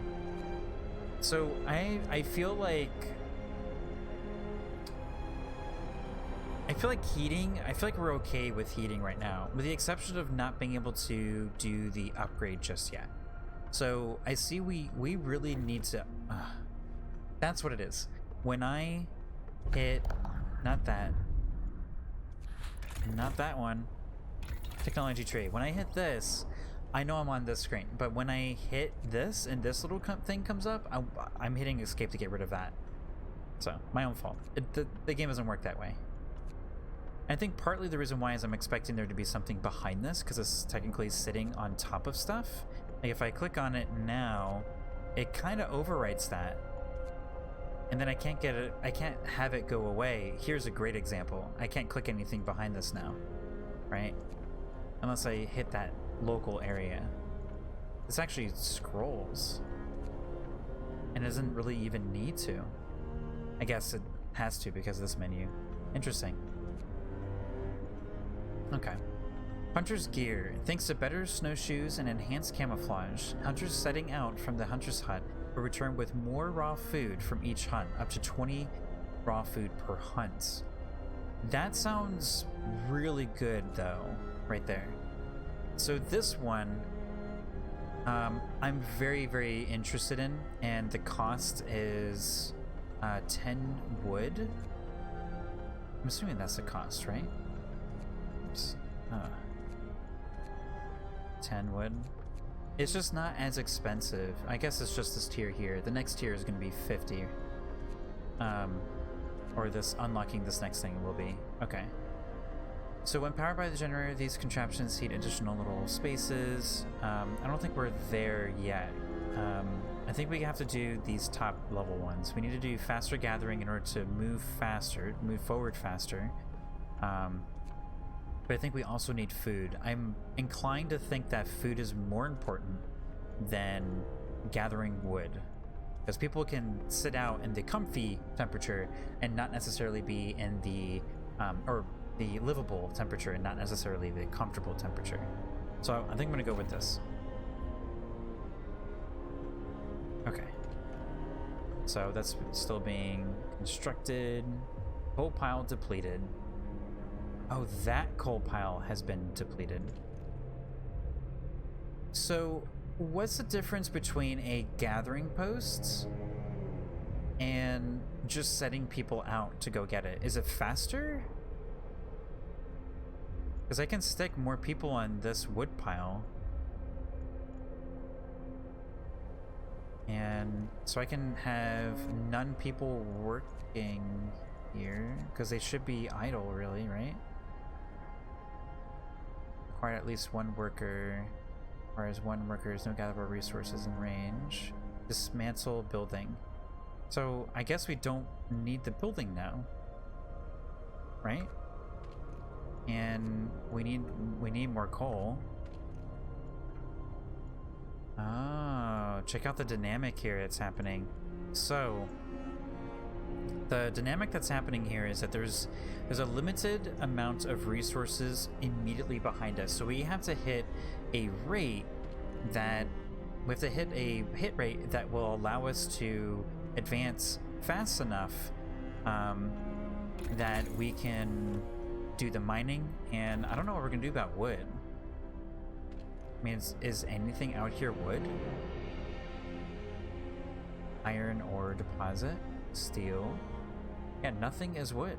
So I feel like heating, I feel like we're okay with heating right now, with the exception of not being able to do the upgrade just yet. So I see we really need to, that's what it is. When I hit, not that one, technology tree. When I hit this, I know I'm on this screen, but when I hit this and this little thing comes up, I'm hitting escape to get rid of that. So, my own fault. The game doesn't work that way. I think partly the reason why is I'm expecting there to be something behind this, because it's technically sitting on top of stuff. Like if I click on it now, it kind of overwrites that. And then I can't get it, I can't have it go away. Here's a great example. I can't click anything behind this now, right? Unless I hit that local area. This actually scrolls. And it doesn't really even need to. I guess it has to because of this menu. Interesting. Okay. Hunter's gear. Thanks to better snowshoes and enhanced camouflage, hunters setting out from the hunter's hut will return with more raw food from each hunt, up to 20 raw food per hunt. That sounds really good though, right there. So this one, I'm very, very interested in, and the cost is 10 wood. I'm assuming that's the cost, right? Oops. 10 wood. It's just not as expensive. I guess it's just this tier here. The next tier is going to be 50. Or this unlocking this next thing will be. Okay. So when powered by the generator, these contraptions heat additional little spaces. I don't think we're there yet. I think we have to do these top level ones. We need to do faster gathering in order to move faster, move forward faster. But I think we also need food. I'm inclined to think that food is more important than gathering wood, because people can sit out in the comfy temperature and not necessarily be in the or the livable temperature and not necessarily the comfortable temperature. So I think I'm gonna go with this. Okay. So that's still being constructed. Coal pile depleted. Oh, that coal pile has been depleted. So what's the difference between a gathering post and just setting people out to go get it? Is it faster? Because I can stick more people on this wood pile. And so I can have none people working here, because they should be idle, really, right? Required at least one worker. Requires one worker. No gatherable resources in range. Dismantle building. So I guess we don't need the building now, right? And we need more coal. Oh, check out the dynamic here that's happening. So the dynamic that's happening here is that there's a limited amount of resources immediately behind us. So we have to hit a rate that will allow us to advance fast enough that we can do the mining. And I don't know what we're gonna do about wood. I mean, is anything out here wood? Iron ore deposit, steel. Yeah, nothing is wood.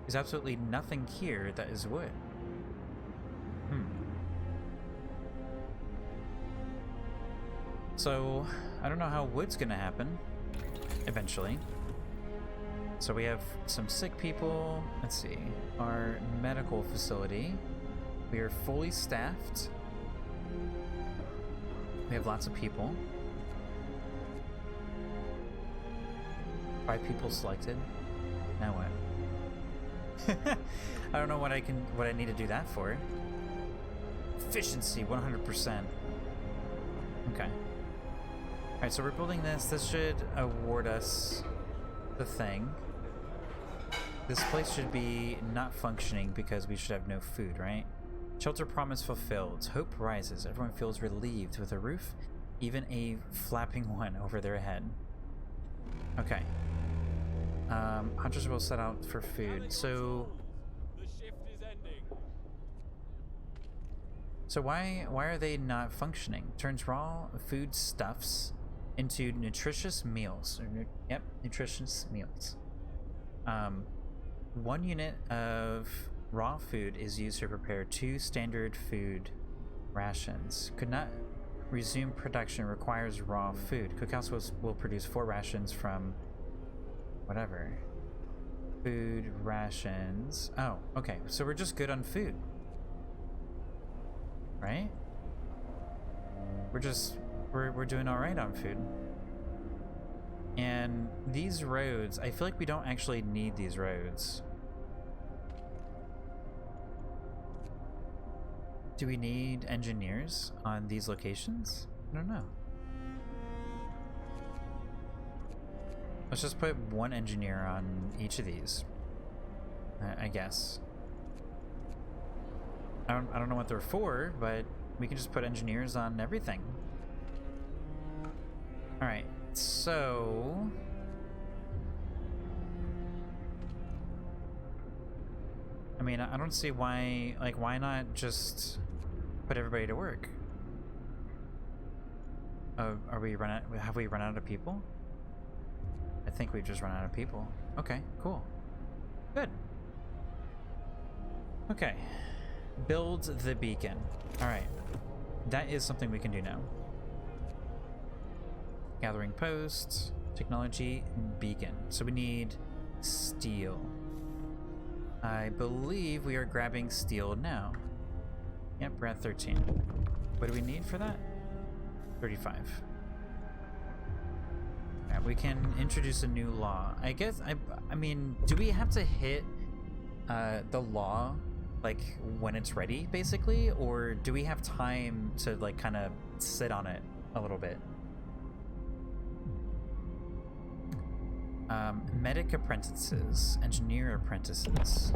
There's absolutely nothing here that is wood. So, I don't know how wood's gonna happen eventually. So we have some sick people. Let's see. Our medical facility. We are fully staffed. We have lots of people. 5 people selected. Now what? I don't know what I need to do that for. Efficiency 100%. Okay. Alright, so we're building this. This should award us the thing. This place should be not functioning because we should have no food, right? Shelter promise fulfilled. Hope rises. Everyone feels relieved with a roof, even a flapping one over their head. Okay. Hunters will set out for food. So why are they not functioning? Turns raw food stuffs into nutritious meals. Yep, nutritious meals. 1 unit of raw food is used to prepare 2 standard food rations. Could not resume production. Requires raw food. Cookhouse will produce 4 rations from whatever. Food rations. Oh, okay. So we're just good on food, right? We're doing all right on food. And these roads, I feel like we don't actually need these roads. Do we need engineers on these locations? I don't know. Let's just put 1 engineer on each of these, I guess. I don't know what they're for, but we can just put engineers on everything. All right, so I mean, I don't see why not just put everybody to work? Have we run out of people? I think we've just run out of people. Okay, cool. Good. Okay. Build the beacon. Alright. That is something we can do now. Gathering posts, technology, beacon. So we need steel. I believe we are grabbing steel now. Yep, we're at 13. What do we need for that? 35. Alright, we can introduce a new law. I guess, I mean, do we have to hit the law like when it's ready, basically? Or do we have time to like kind of sit on it a little bit? Medic apprentices, engineer apprentices.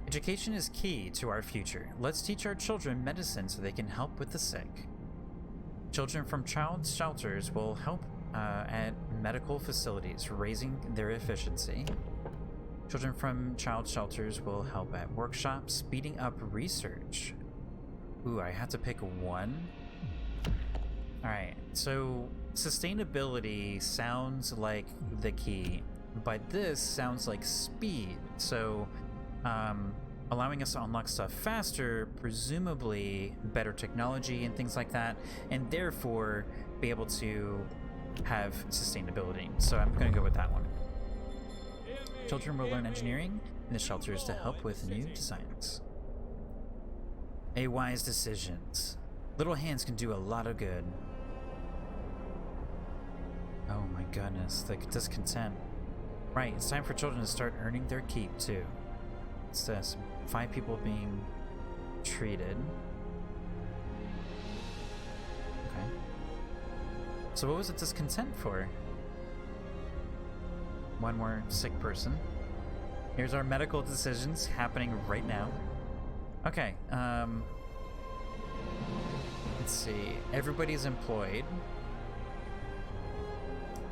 Education is key to our future. Let's teach our children medicine so they can help with the sick. Children from child shelters will help at medical facilities, raising their efficiency. Children from child shelters will help at workshops, speeding up research. Ooh, I had to pick 1. Alright, so sustainability sounds like the key, but this sounds like speed. So allowing us to unlock stuff faster, presumably better technology and things like that, and therefore be able to have sustainability. So I'm going to go with that one. Children will learn engineering, in the shelters to help with new designs. A wise decisions. Little hands can do a lot of good. Oh my goodness, the discontent. Right, it's time for children to start earning their keep too. What's this? 5 people being treated. Okay. So what was it discontent for? One more sick person. Here's our medical decisions happening right now. Okay, let's see. Everybody's employed.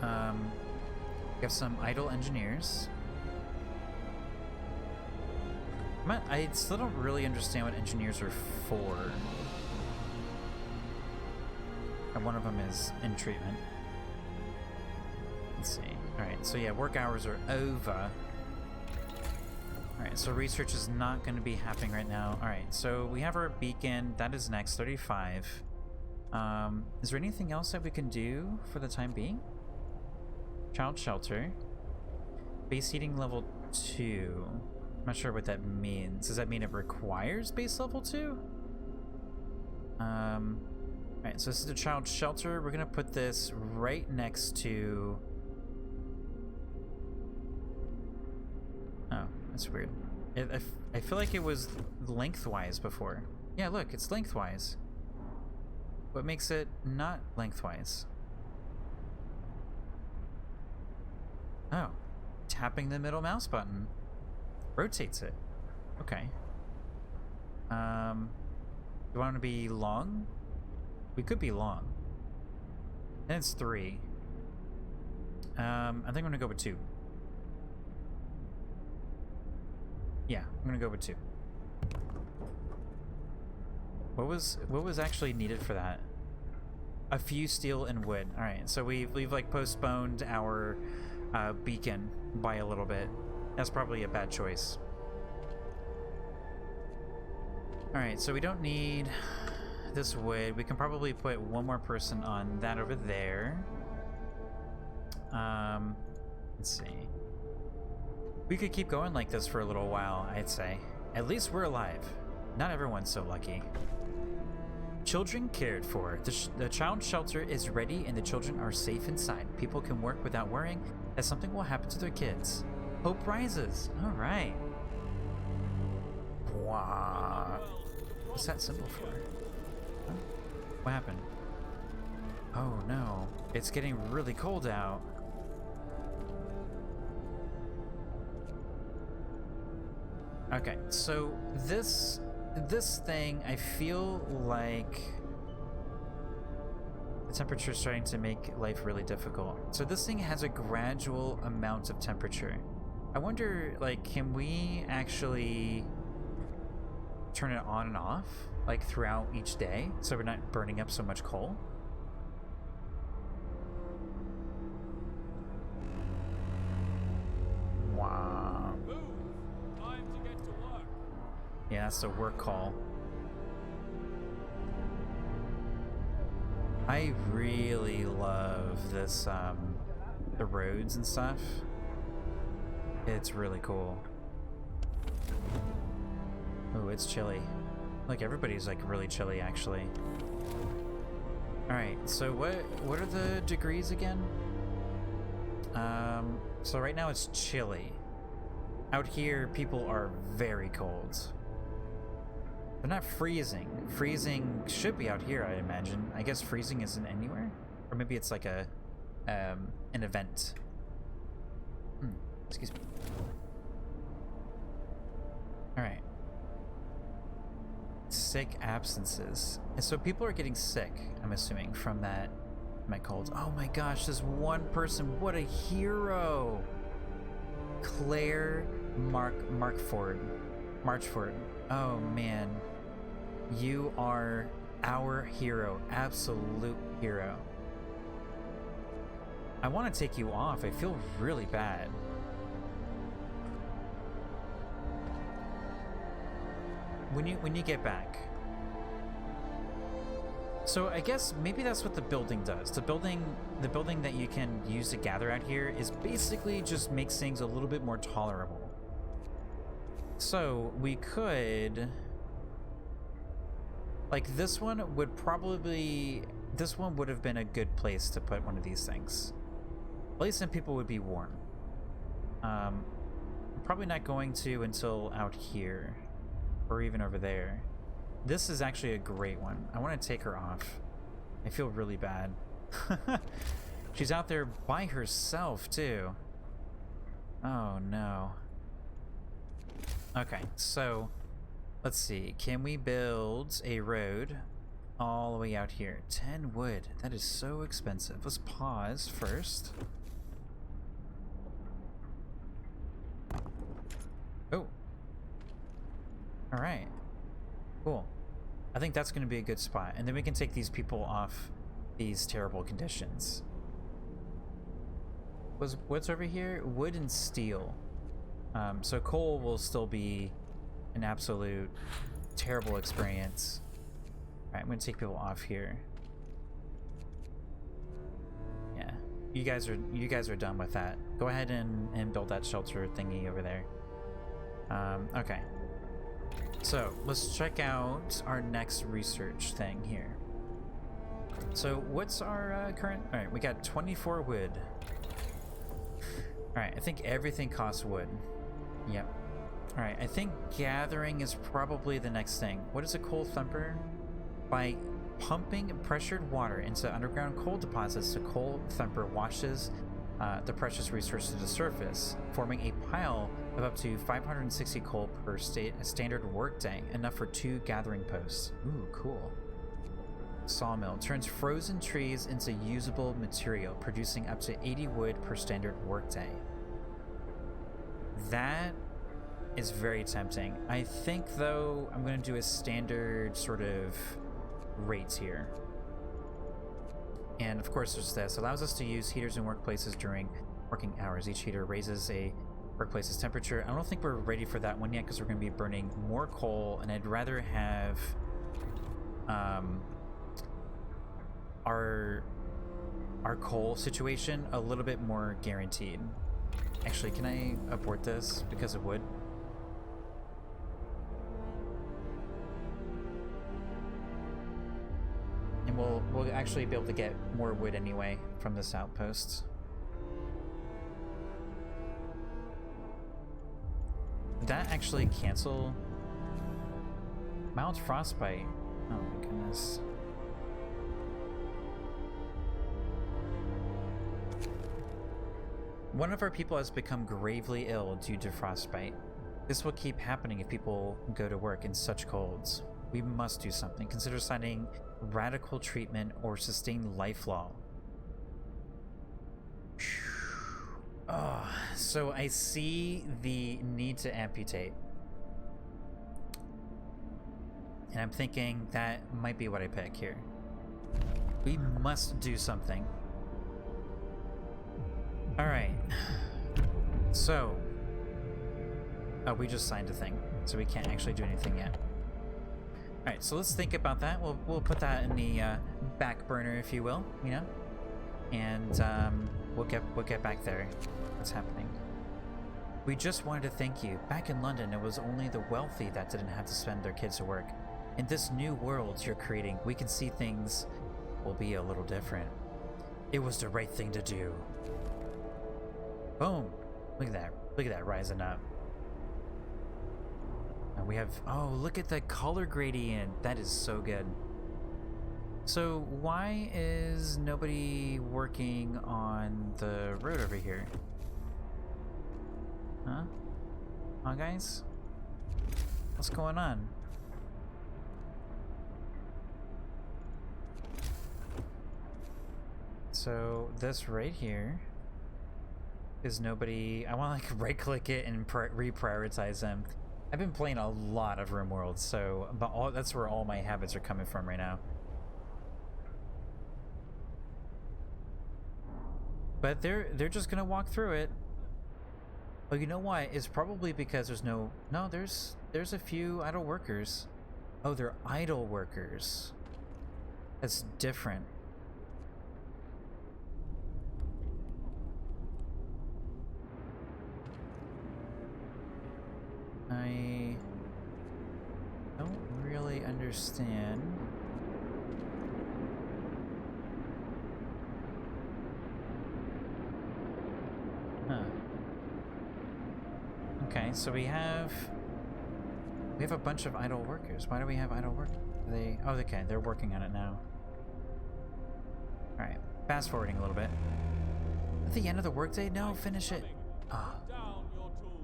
We have some idle engineers. I still don't really understand what engineers are for. And one of them is in treatment. Let's see. Alright, so yeah, work hours are over. Alright, so research is not going to be happening right now. Alright, so we have our beacon. That is next, 35. Is there anything else that we can do for the time being? Child shelter. Base heating level 2. I'm not sure what that means. Does that mean it requires base level 2? Alright, so this is the child shelter. We're gonna put this right next to... Oh, that's weird. I feel like it was lengthwise before. Yeah, look, it's lengthwise. What makes it not lengthwise? Oh, tapping the middle mouse button rotates it. Okay. Do you want it to be long? We could be long. And it's 3. I think I'm gonna go with 2. Yeah, I'm gonna go with 2. What was actually needed for that? A few steel and wood. All right, so we've like postponed our beacon by a little bit. That's probably a bad choice. All right, so we don't need this wood. We can probably put one more person on that over there. Let's see. We could keep going like this for a little while, I'd say. At least we're alive. Not everyone's so lucky. Children cared for. The child shelter is ready and the children are safe inside. People can work without worrying that something will happen to their kids. Hope rises. All right. Wow. What's that symbol for? Huh? What happened? Oh no. It's getting really cold out. Okay, so this thing, I feel like the temperature is starting to make life really difficult. So this thing has a gradual amount of temperature. I wonder, like, can we actually turn it on and off, like, throughout each day, so we're not burning up so much coal? Wow. Time to get to work. Yeah, that's the work call. I really love this, the roads and stuff. It's really cool. Oh, it's chilly. Like, everybody's, like, really chilly, actually. Alright, so what are the degrees again? So right now it's chilly. Out here, people are very cold. They're not freezing. Freezing should be out here, I imagine. I guess freezing isn't anywhere? Or maybe it's like a, an event. Excuse me. Alright. Sick absences. And so people are getting sick, I'm assuming, from that cold. Oh my gosh, this one person, what a hero! Claire Marchford. Oh man. You are our hero. Absolute hero. I want to take you off. I feel really bad. When you get back. So I guess maybe that's what the building does. The building that you can use to gather out here is basically just makes things a little bit more tolerable. So we could, like, this one would have been a good place to put one of these things. At least some people would be warm. I'm probably not going to until out here, or even over there. This is actually a great one. I want to take her off. I feel really bad. She's out there by herself too. Oh no. Okay, so let's see. Can we build a road all the way out here? 10 wood. That is so expensive. Let's pause first. Oh. All right. Cool. I think that's going to be a good spot. And then we can take these people off these terrible conditions. What's over here? Wood and steel. So coal will still be an absolute terrible experience. Alright, I'm going to take people off here. Yeah. You guys are done with that. Go ahead and build that shelter thingy over there. Okay. So, let's check out our next research thing here. So, what's our current... Alright, we got 24 wood. Alright, I think everything costs wood. Yep. Alright, I think gathering is probably the next thing. What is a coal thumper? By pumping pressured water into underground coal deposits, the coal thumper washes the precious resource to the surface, forming a pile of up to 560 coal per standard workday, enough for 2 gathering posts. Ooh, cool. Sawmill turns frozen trees into usable material, producing up to 80 wood per standard workday. That is very tempting. I think, though, I'm going to do a standard sort of rates here. And of course there's this. Allows us to use heaters in workplaces during working hours. Each heater raises a workplace's temperature. I don't think we're ready for that one yet because we're going to be burning more coal, and I'd rather have our coal situation a little bit more guaranteed. Actually, can I abort this because of wood? And we'll actually be able to get more wood anyway from this outpost. Did that actually cancel? Mild frostbite. Oh my goodness. One of our people has become gravely ill due to frostbite. This will keep happening if people go to work in such colds. We must do something. Consider signing radical treatment or sustain life law. Oh, so I see the need to amputate. And I'm thinking that might be what I pick here. We must do something. Alright. So. Oh, we just signed a thing. So we can't actually do anything yet. Alright, so let's think about that. We'll put that in the back burner, if you will, you know? And we'll get back there. What's happening? We just wanted to thank you. Back in London, it was only the wealthy that didn't have to send their kids to work. In this new world you're creating, we can see things will be a little different. It was the right thing to do. Boom! Look at that. Look at that rising up. And we have... Oh, look at the color gradient. That is so good. So why is nobody working on the road over here? Huh? Huh, guys? What's going on? So this right here is nobody... I want to like right click it and reprioritize them. I've been playing a lot of RimWorld, so that's where all my habits are coming from right now. But they're just gonna walk through it. Oh, you know why? It's probably because there's no... No, there's a few idle workers. Oh, they're idle workers. That's different. understand. Huh. Okay, so we have a bunch of idle workers. Why do we have idle workers? Oh, okay, they're working on it now. All right, fast forwarding a little bit. At the end of the workday, no, finish it. Ah. Down your tools.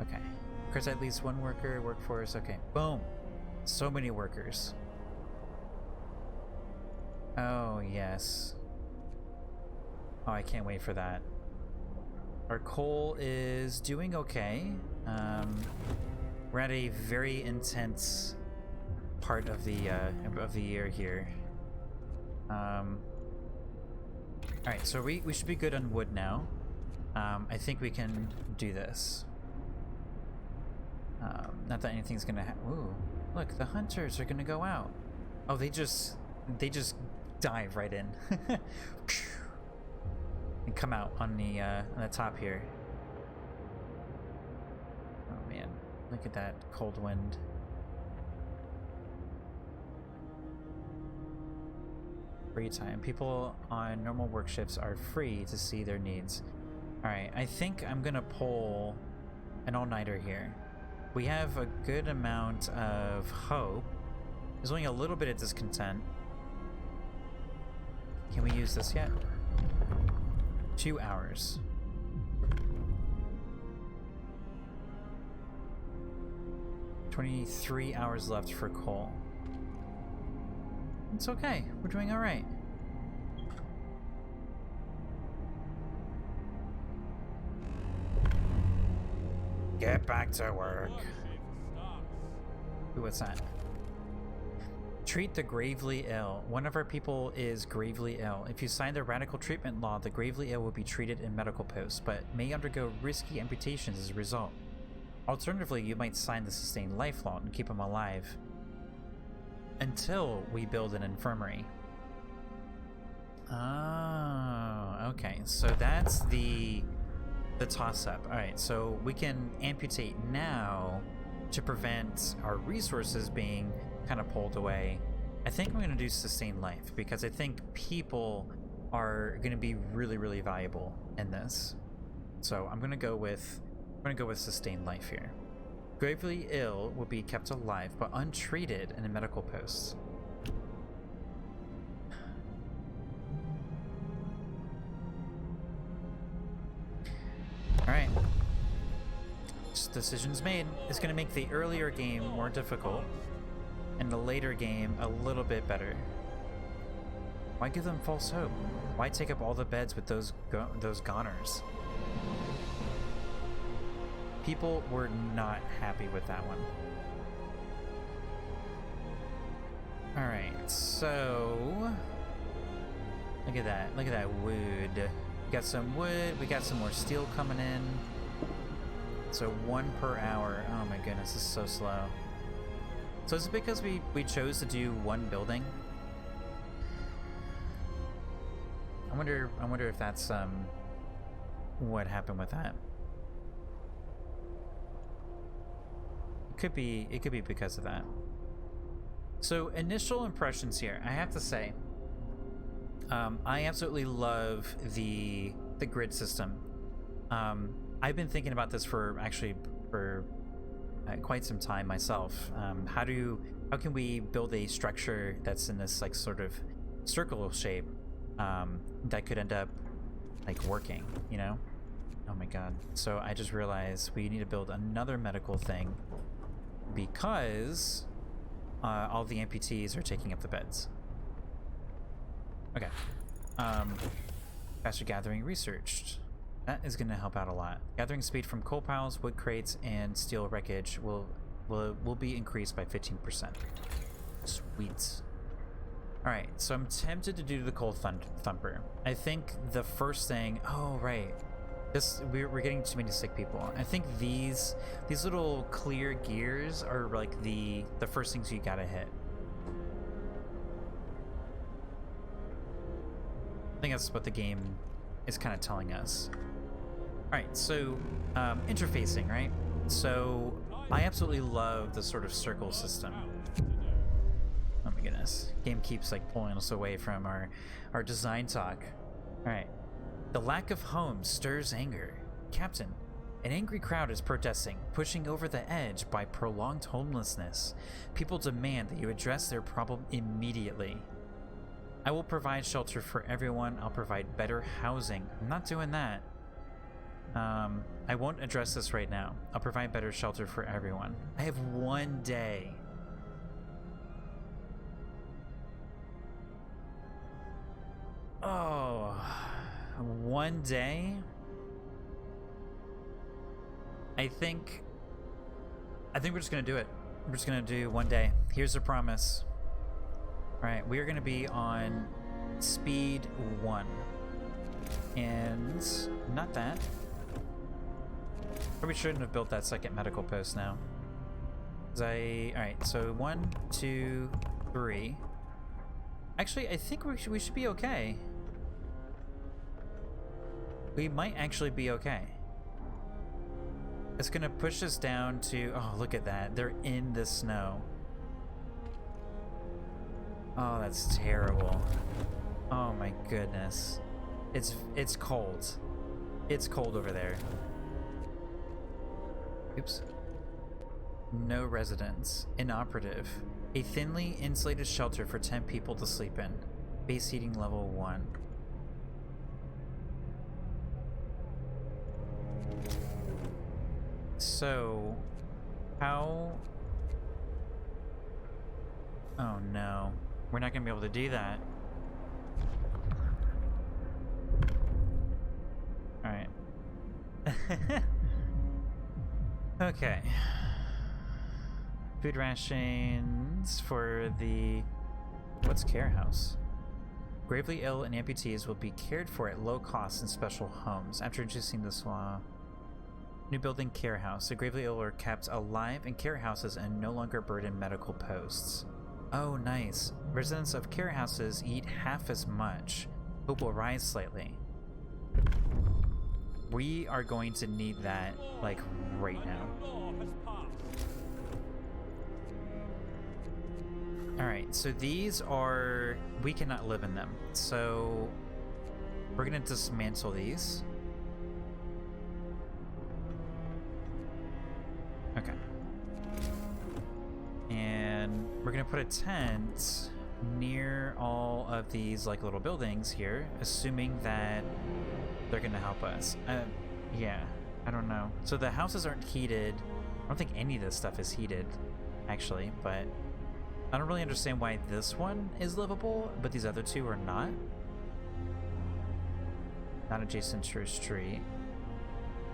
Okay. Requires at least one worker, workforce. Okay, boom. So many workers. Oh, yes. Oh, I can't wait for that. Our coal is doing okay. We're at a very intense part of the year here. Alright, so we should be good on wood now. I think we can do this. Not that anything's gonna ooh, look, the hunters are gonna go out. Oh, they just dive right in. And come out on the top here. Oh man, look at that cold wind. Free time. People on normal work shifts are free to see their needs. Alright, I think I'm gonna pull an all-nighter here. We have a good amount of hope. There's only a little bit of discontent. Can we use this yet? 2 hours. $23 hours left for coal. It's okay. We're doing all right. Get back to work. Work shift starts. Ooh, what's that? Treat the gravely ill. One of our people is gravely ill. If you sign the radical treatment law, the gravely ill will be treated in medical posts, but may undergo risky amputations as a result. Alternatively, you might sign the sustained life law and keep them alive until we build an infirmary. Oh, okay. So that's the toss-up. All right, so we can amputate now to prevent our resources being kind of pulled away. I think I'm going to do sustained life because I think people are going to be really, really valuable in this. So I'm going to go with sustained life here. Gravely ill will be kept alive but untreated in a medical post. Alright. Decisions made. It's going to make the earlier game more difficult and the later game a little bit better. Why give them false hope? Why take up all the beds with those goners? People were not happy with that one. Alright, so look at that. Look at that wood. We got some wood, we got some more steel coming in. So 1 per hour. Oh my goodness, this is so slow. So is it because we chose to do one building? I wonder if that's what happened with that. It could be because of that. So initial impressions here, I have to say, I absolutely love the grid system. I've been thinking about this for quite some time myself. How can we build a structure that's in this like sort of circle shape that could end up like working, you know? Oh my god. So I just realized we need to build another medical thing because all the amputees are taking up the beds. Okay. Faster gathering researched. That is going to help out a lot. Gathering speed from coal piles, wood crates, and steel wreckage will be increased by 15%. Sweet. Alright, so I'm tempted to do the coal thumper. I think the first thing... Oh, right. We're getting too many sick people. I think these little clear gears are like the first things you gotta hit. I think that's what the game is kind of telling us. Alright, so interfacing, right? So I absolutely love the sort of circle system. Oh my goodness. Game keeps like pulling us away from our design talk. Alright. The lack of homes stirs anger. Captain, an angry crowd is protesting, pushing over the edge by prolonged homelessness. People demand that you address their problem immediately. I will provide shelter for everyone. I'll provide better housing. I'm not doing that. I won't address this right now. I'll provide better shelter for everyone. I have 1 day. Oh, 1 day? I think we're just gonna do it. We're just gonna do 1 day. Here's a promise. Alright, we are gonna be on speed 1. And not that. Probably shouldn't have built that second medical post now. Alright, so 1, 2, 3. Actually, I think we should be okay. We might actually be okay. It's gonna push us down to... Oh, look at that. They're in the snow. Oh, that's terrible. Oh my goodness. It's cold. It's cold over there. Oops. No residents. Inoperative. A thinly insulated shelter for 10 people to sleep in. Base heating level 1. So, how... Oh no. We're not gonna be able to do that. Alright. Okay. Food rations for the... What's care house? Gravely ill and amputees will be cared for at low cost in special homes. After introducing this law... New building care house. The gravely ill are kept alive in care houses and no longer burden medical posts. Oh, nice. Residents of care houses eat half as much. Hope will rise slightly. We are going to need that, like, right now. Alright, so these are... We cannot live in them. So, we're gonna dismantle these. Okay. And we're gonna put a tent near all of these like little buildings here, assuming that they're gonna help us. Yeah, I don't know. So the houses aren't heated. I don't think any of this stuff is heated, actually, but I don't really understand why this one is livable, but these other two are not. Not adjacent to a street.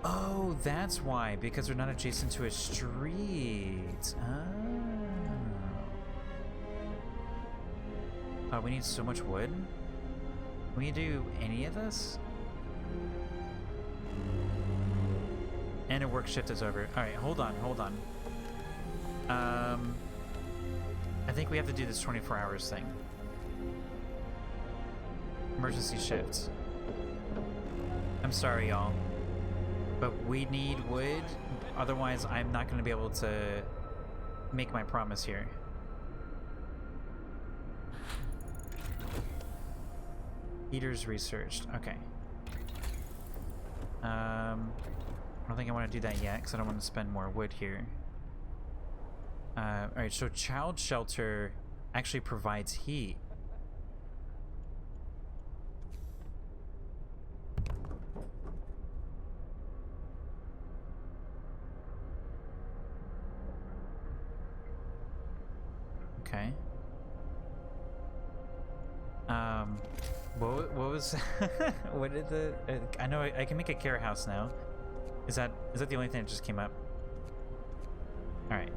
Oh, that's why, because they're not adjacent to a street. Oh, we need so much wood. Can we do any of this? And a work shift is over. Alright, hold on. I think we have to do this 24 hours thing. Emergency shift. I'm sorry, y'all. But we need wood, otherwise I'm not going to be able to make my promise here. Heaters researched. Okay. I don't think I want to do that yet because I don't want to spend more wood here. Alright, so child shelter actually provides heat. Okay. What was what did the I know I can make a care house now. Is that the only thing that just came up? All right.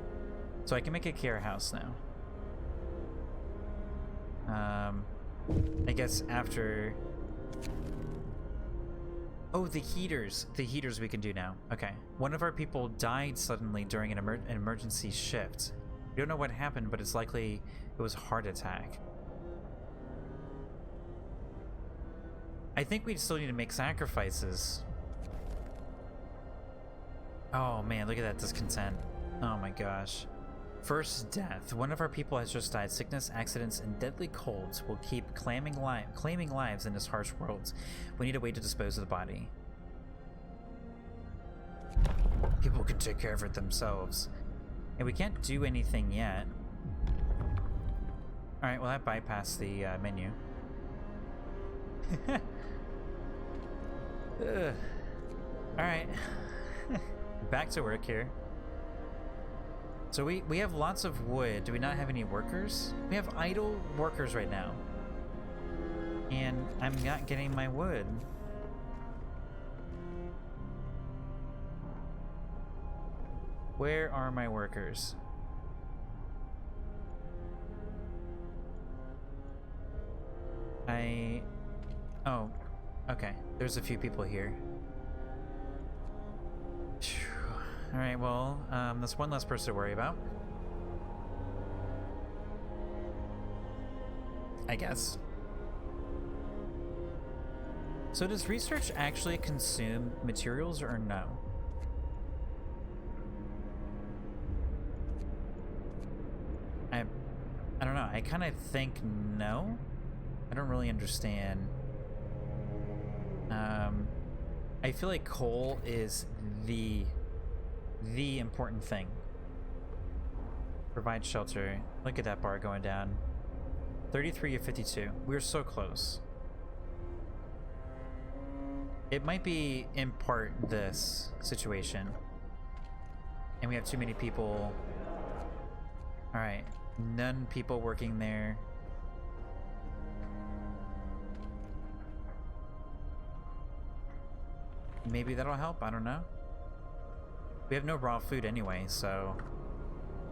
So I can make a care house now. I guess after... Oh, the heaters. The heaters we can do now. Okay. One of our people died suddenly during an emergency shift. We don't know what happened, but it's likely it was a heart attack. I think we still need to make sacrifices. Oh man, look at that discontent. Oh my gosh. First death. One of our people has just died. Sickness, accidents, and deadly colds will keep claiming lives in this harsh world. We need a way to dispose of the body. People can take care of it themselves. And we can't do anything yet. Alright, well that bypassed the menu. Alright. Back to work here. So we have lots of wood. Do we not have any workers? We have idle workers right now. And I'm not getting my wood. Where are my workers? Oh, okay. There's a few people here. Alright, well, that's one less person to worry about. I guess. So does research actually consume materials or no? I don't know. I kind of think no. I don't really understand. I feel like coal is the important thing. Provide shelter. Look at that bar going down. 33 of 52. We're so close. It might be in part this situation. And we have too many people. Alright. None people working there. Maybe that'll help. I don't know. We have no raw food anyway, so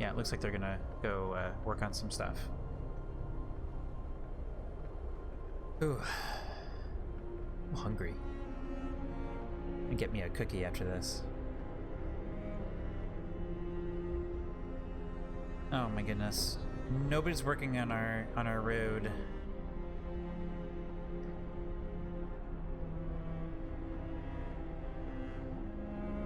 yeah, it looks like they're gonna go work on some stuff. Ooh, I'm hungry. And get me a cookie after this. Oh my goodness, nobody's working on our road.